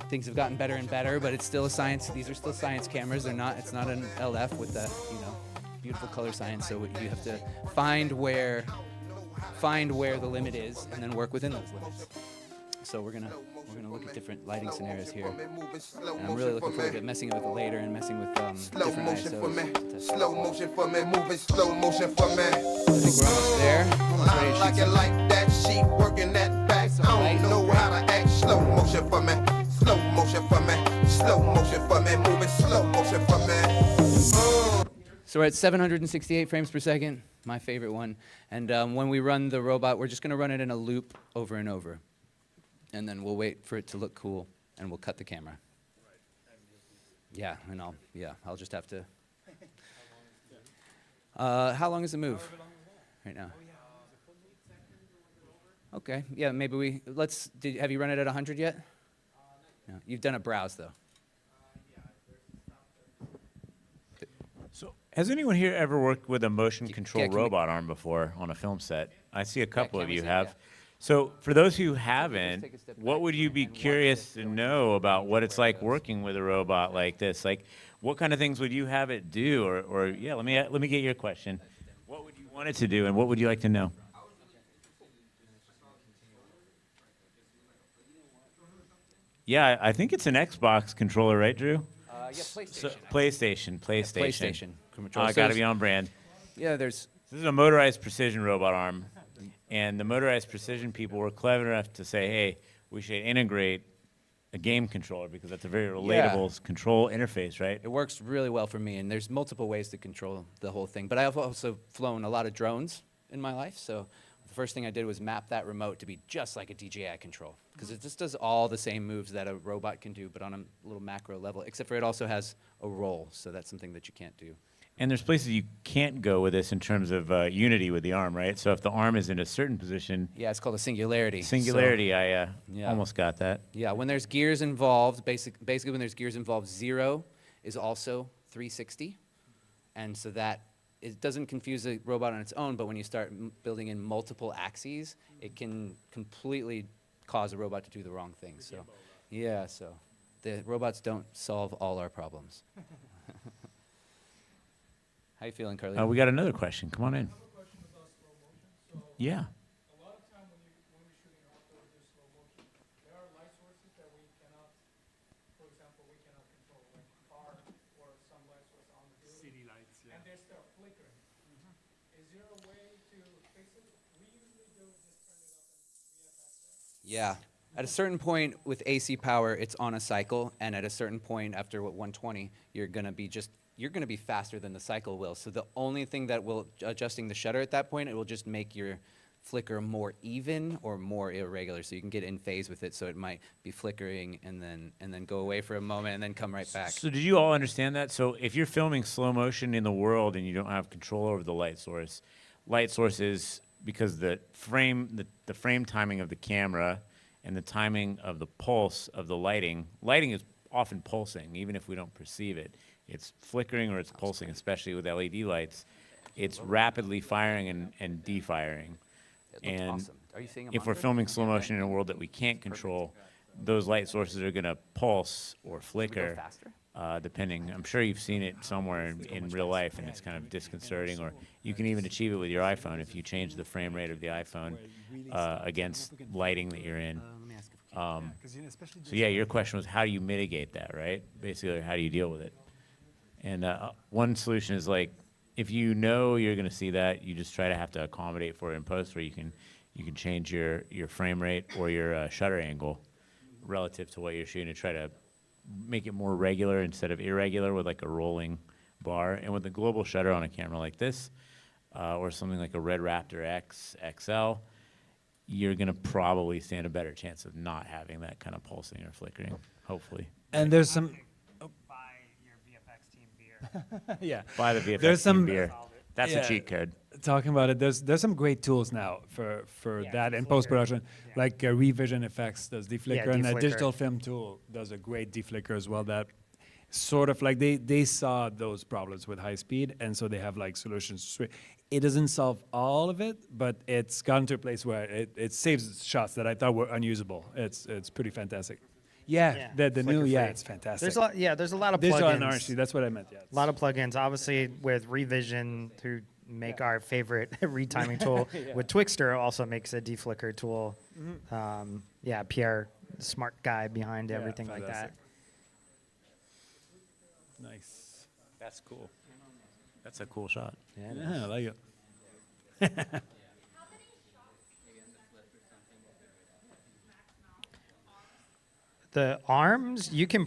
things have gotten better and better, but it's still a science. These are still science cameras. They're not. It's not an LF with the, you know, beautiful color science. So you have to find where the limit is and then work within those limits. So we're gonna look at different lighting scenarios here, and I'm really looking forward to messing with it later and messing with different ISOs. Slow motion for me, moving slow motion for me. I think we're almost there. Almost ready to Like shoot it some. like that, she working that back. I don't know how to act. Slow motion for me, slow motion for me, slow motion for me, moving slow motion for me. So we're at 768 frames per second, my favorite one. And when we run the robot, we're just going to run it in a loop over and over. And then we'll wait for it to look cool, and we'll cut the camera. Yeah, and I'll just have to. How long is the move? Right now. Okay, yeah, maybe have you run it at 100 yet? No, you've done a browse though. So has anyone here ever worked with a motion control can we- robot arm before on a film set? I see a couple can of we you see? have. Yeah. So for those who take a haven't, step what back would you be and watch curious this to film know about what it's like goes. working with a robot like this? Like, what kind of things would you have it do? Or yeah, let me get your question. What would you want it to do, and what would you like to know? Yeah, I think it's an Xbox controller, right, Drew? Yeah, So, PlayStation. PlayStation. PlayStation. Control. I got to be on brand. Yeah, there's. This is a motorized precision robot arm, and the motorized precision people were clever enough to say, hey, we should integrate a game controller because that's a very relatable control interface, right? It works really well for me, and there's multiple ways to control the whole thing. But I've also flown a lot of drones in my life, so the first thing I did was map that remote to be just like a DJI control, because it just does all the same moves that a robot can do, but on a little macro level, except for it also has a roll, so that's something that you can't do. And there's places you can't go with this in terms of unity with the arm, right? So if the arm is in a certain position, Yeah, it's called a singularity. singularity, So, I yeah. almost got that. yeah, when there's gears involved, basically when there's gears involved, 0 is also 360, and so that it doesn't confuse the robot on its own, but when you start building in multiple axes, it can completely cause a robot to do the wrong thing. So, yeah, so the robots don't solve all our problems. How you feeling, Carly? We got another question. Come on in. Yeah. A lot of time when we're shooting outdoors, there's slow motion. There are light sources that we cannot, for example, we cannot control, like car or some light source on the building. City lights, yeah. And they start flickering. Is there a way to fix it? We usually do is just turn it up and VFX it. Yeah. At a certain point with AC power, it's on a cycle, and at a certain point after 120, you're gonna be faster than the cycle will. So the only thing that will adjusting the shutter at that point, it will just make your flicker more even or more irregular, so you can get in phase with it. So it might be flickering and then go away for a moment and then come right back. So did you all understand that? So if you're filming slow motion in the world and you don't have control over the light source is because the frame timing of the camera and the timing of the pulse of the lighting is often pulsing, even if we don't perceive it. It's flickering or it's pulsing, especially with LED lights. It's rapidly firing and defiring. It looks And awesome. Are you seeing a if we're monitor? filming slow motion in a world that we can't control, those light sources are gonna pulse or flicker. faster? Depending, I'm sure you've seen it somewhere in real life and it's kind of disconcerting, or you can even achieve it with your iPhone if you change the frame rate of the iPhone against lighting that you're in. So yeah, your question was how do you mitigate that, right? Basically, how do you deal with it? And one solution is like, if you know you're gonna see that, you just try to have to accommodate for it in post, where you can change your frame rate or your shutter angle relative to what you're shooting to try to make it more regular instead of irregular with like a rolling bar. And with the global shutter on a camera like this, or something like a Red Raptor X XL, you're gonna probably stand a better chance of not having that kind of pulsing or flickering, hopefully. And there's some, Buy your VFX team beer. yeah. Buy the VFX There's team some- beer. That's Yeah. a cheat code. Talking about it, there's some great tools now for that in post production, like Revision Effects does deflicker, and a deflicker. digital film tool does a great deflicker as well. That sort of like they saw those problems with high speed, and so they have like solutions. It doesn't solve all of it, but it's gotten to a place where it saves shots that I thought were unusable. It's pretty fantastic. Yeah, the new, flicker-free. it's fantastic. There's a lot of Digital and plugins. RC, that's what I meant. Yeah, A lot of plugins, obviously, with Revision to make our favorite retiming tool. With Twixtor also makes a deflicker tool. Pierre, the smart guy behind everything like that. fantastic. Nice. That's cool. That's a cool shot. Yeah, I like it. The arms, you can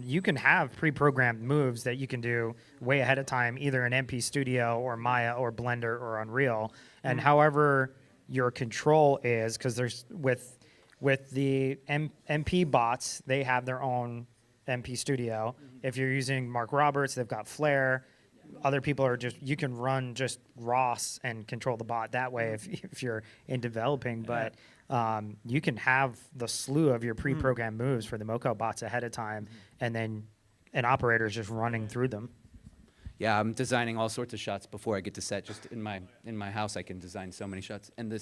you can have pre-programmed moves that you can do way ahead of time, either in MP Studio or Maya or Blender or Unreal, and however your control is, because there's with the MP bots, they have their own MP Studio. If you're using Mark Roberts, they've got Flare. Other people are you can run just ROS and control the bot that way if you're in developing, but you can have the slew of your pre-programmed moves for the Moco bots ahead of time, and then an operator is just running through them. Yeah, I'm designing all sorts of shots before I get to set. Just in my house, I can design so many shots. And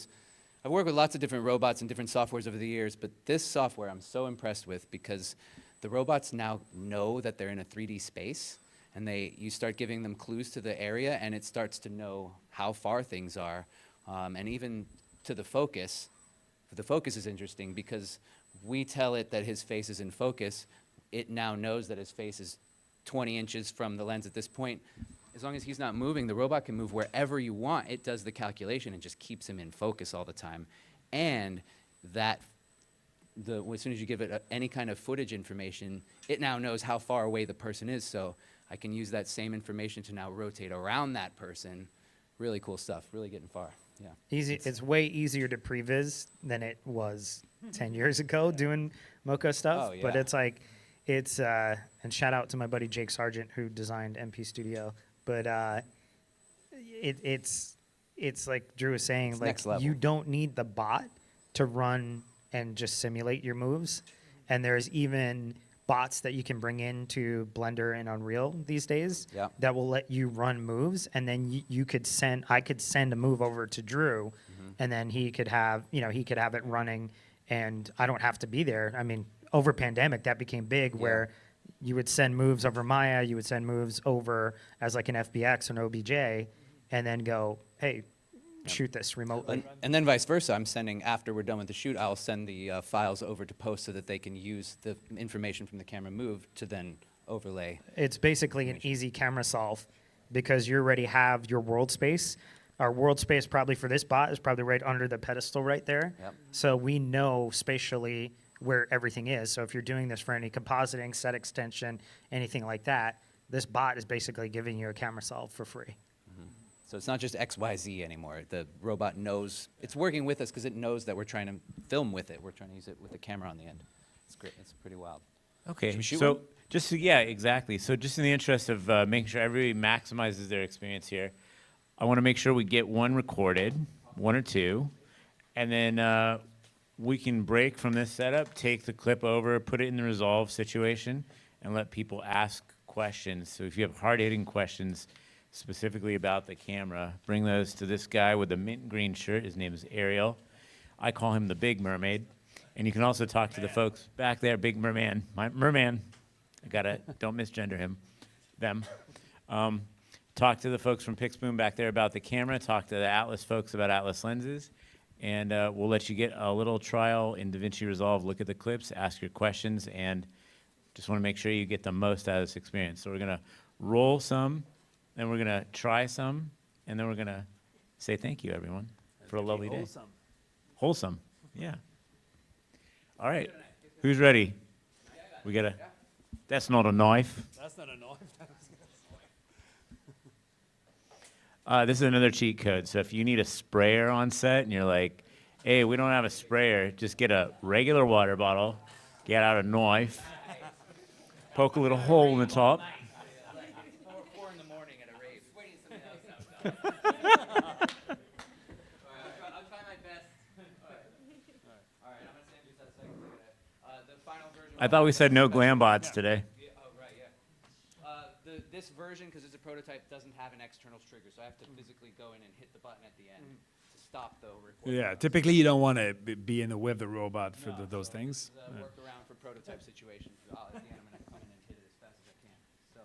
I've worked with lots of different robots and different softwares over the years, but this software I'm so impressed with because the robots now know that they're in a 3D space, and you start giving them clues to the area, and it starts to know how far things are, and even to the focus. The focus is interesting because we tell it that his face is in focus. It now knows that his face is 20 inches from the lens at this point. As long as he's not moving, the robot can move wherever you want. It does the calculation and just keeps him in focus all the time. And as soon as you give it any kind of footage information, it now knows how far away the person is. So I can use that same information to now rotate around that person. Really cool stuff, really getting far. Yeah. It's way easier to previs than it was 10 years ago doing Moco stuff. Oh, But yeah. it's like, and shout out to my buddy Jake Sargent who designed MP Studio. But it's like Drew was saying, like next level. you don't need the bot to run and just simulate your moves. And there's even bots that you can bring into Blender and Unreal these days Yeah. that will let you run moves, and then I could send a move over to Drew, and then he could have it running, and I don't have to be there. I mean, over pandemic that became big, where you would send moves over Maya, you would send moves over as like an FBX or an OBJ, and then go, hey, shoot this remotely. And then vice versa, I'm sending, after we're done with the shoot, I'll send the files over to post so that they can use the information from the camera move to then overlay. It's basically an easy camera solve because you already have your world space. Our world space probably for this bot is probably right under the pedestal right there. Yep. So we know spatially where everything is. So if you're doing this for any compositing, set extension, anything like that, this bot is basically giving you a camera solve for free. So it's not just XYZ anymore. The robot knows, it's working with us because it knows that we're trying to film with it. We're trying to use it with the camera on the end. It's great. It's pretty wild. Okay, Should we shoot so one? just to, yeah, exactly. So just in the interest of making sure everybody maximizes their experience here, I want to make sure we get one recorded, one or two, and then we can break from this setup, take the clip over, put it in the resolve situation, and let people ask questions. So if you have hard-hitting questions specifically about the camera, bring those to this guy with the mint green shirt. His name is Ariel. I call him the Big Mermaid. And you can also talk to the folks back there, Big Merman. My Merman. Don't misgender him. Them. Talk to the folks from Pixboom back there about the camera. Talk to the Atlas folks about Atlas lenses. And we'll let you get a little trial in DaVinci Resolve. Look at the clips, ask your questions, and just want to make sure you get the most out of this experience. So we're going to roll some, then we're going to try some, and then we're going to say thank you, everyone, for a lovely day. Wholesome. Yeah. All right. Who's ready? We got a. That's not a knife. That's not a knife. This is another cheat code. So if you need a sprayer on set and you're like, hey, we don't have a sprayer, just get a regular water bottle, get out a knife, poke a little hole in the top. 4 in the morning at a rave. Waiting something else out. I'll try my best. All right, I'm gonna send you that second. The final version. I thought we said no glam bots today. Oh right, yeah. This version, because it's a prototype, doesn't have an external trigger, so I have to physically go in and hit the button at the end to stop the recording. Yeah, typically you don't want to be in the with the robot for those things. This is a workaround for prototype situations. At the end, I'm gonna come in and hit it as fast as I can. So,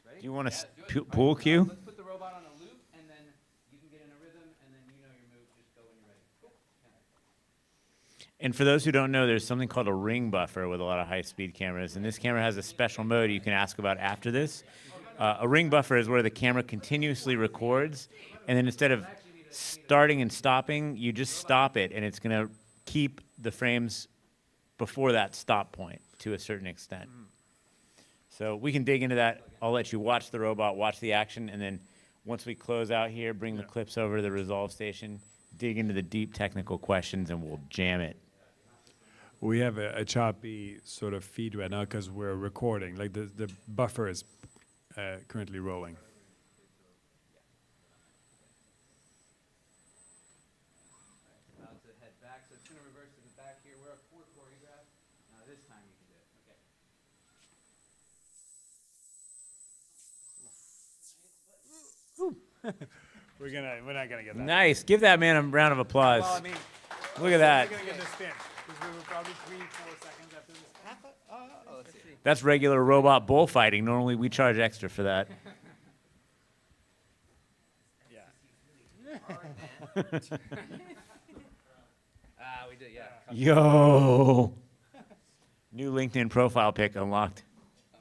ready? Do you want Yeah, a do it. pool cue? Let's put the robot on a loop, and then you can get in a rhythm, and then you know your move. Just go when you're ready. Cool. And for those who don't know, there's something called a ring buffer with a lot of high-speed cameras, and this camera has a special mode you can ask about after this. A ring buffer is where the camera continuously records, and then instead of starting and stopping, you just stop it, and it's going to keep the frames before that stop point to a certain extent. So we can dig into that. I'll let you watch the robot, watch the action, and then once we close out here, bring the clips over to the Resolve station, dig into the deep technical questions, and we'll jam it. We have a choppy sort of feed right now because we're recording. Like the buffer is currently rolling. Now to head back, so it's gonna reverse to the back here. We're at 4 choreographed. Now this time you can do it. Okay. We're not gonna get that. Nice. Give that man a round of applause. Well, I mean, Look at that. we're gonna get the spin because we were probably 3-4 seconds after this. Oh, let's see. That's regular robot bullfighting. Normally we charge extra for that. We did, yeah. Yo. New LinkedIn profile pic unlocked. Oh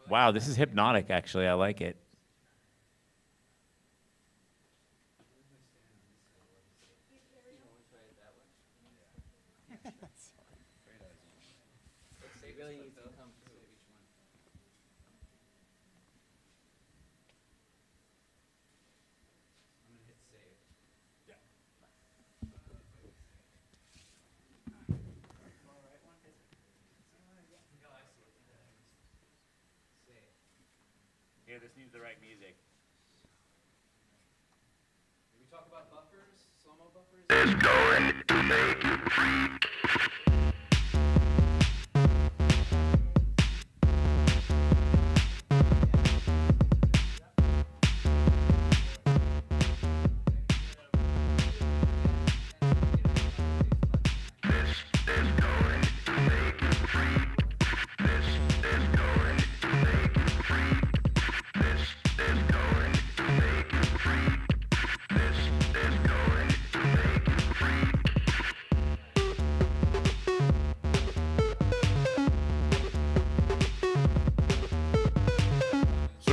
god. Wow, this is hypnotic, actually. I like it. They really need to come through each one. I'm gonna hit save. Here, this needs the right music. Did we talk about buffers? Slow-mo buffers?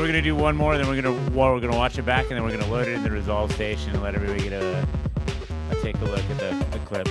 gonna do one more, then we're gonna watch it back, and then we're gonna load it in the Resolve station and let everybody get a take a look at the clip.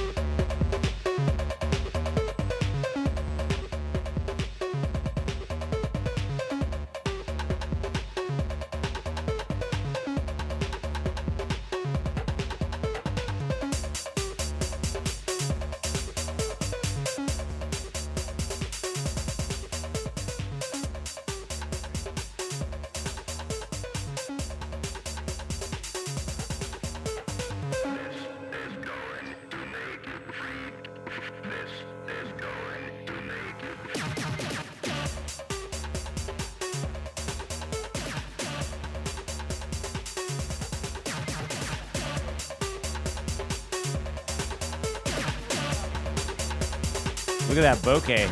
Look at that bokeh.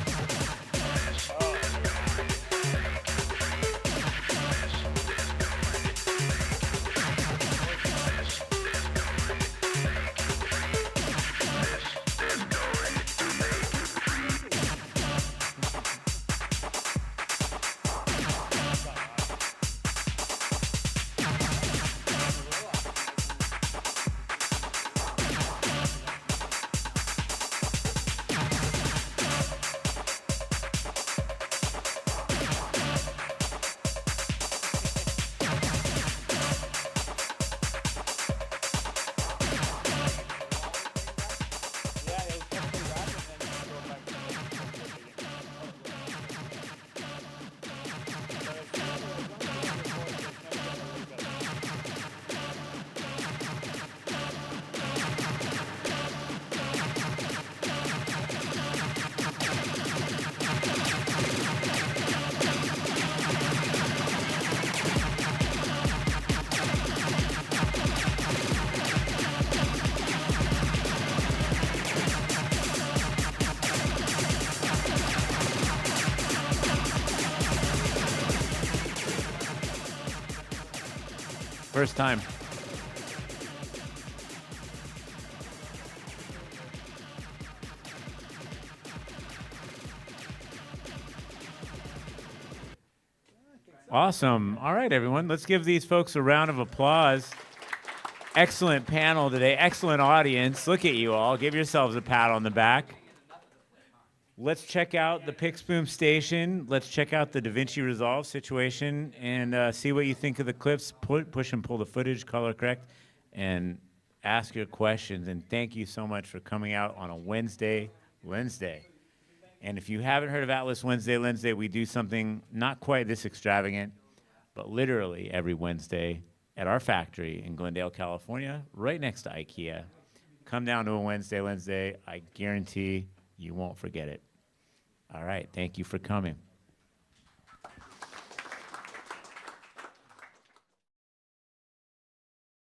First time. Awesome. All right, everyone. Let's give these folks a round of applause. Excellent panel today. Excellent audience. Look at you all. Give yourselves a pat on the back. Let's check out the Pixboom station. Let's check out the DaVinci Resolve situation and see what you think of the clips. Push and pull the footage, color correct, and ask your questions. And thank you so much for coming out on a Wednesday. And if you haven't heard of Atlas Wednesday, we do something not quite this extravagant, but literally every Wednesday at our factory in Glendale, California, right next to IKEA. Come down to a Wednesday. I guarantee you won't forget it. All right, thank you for coming.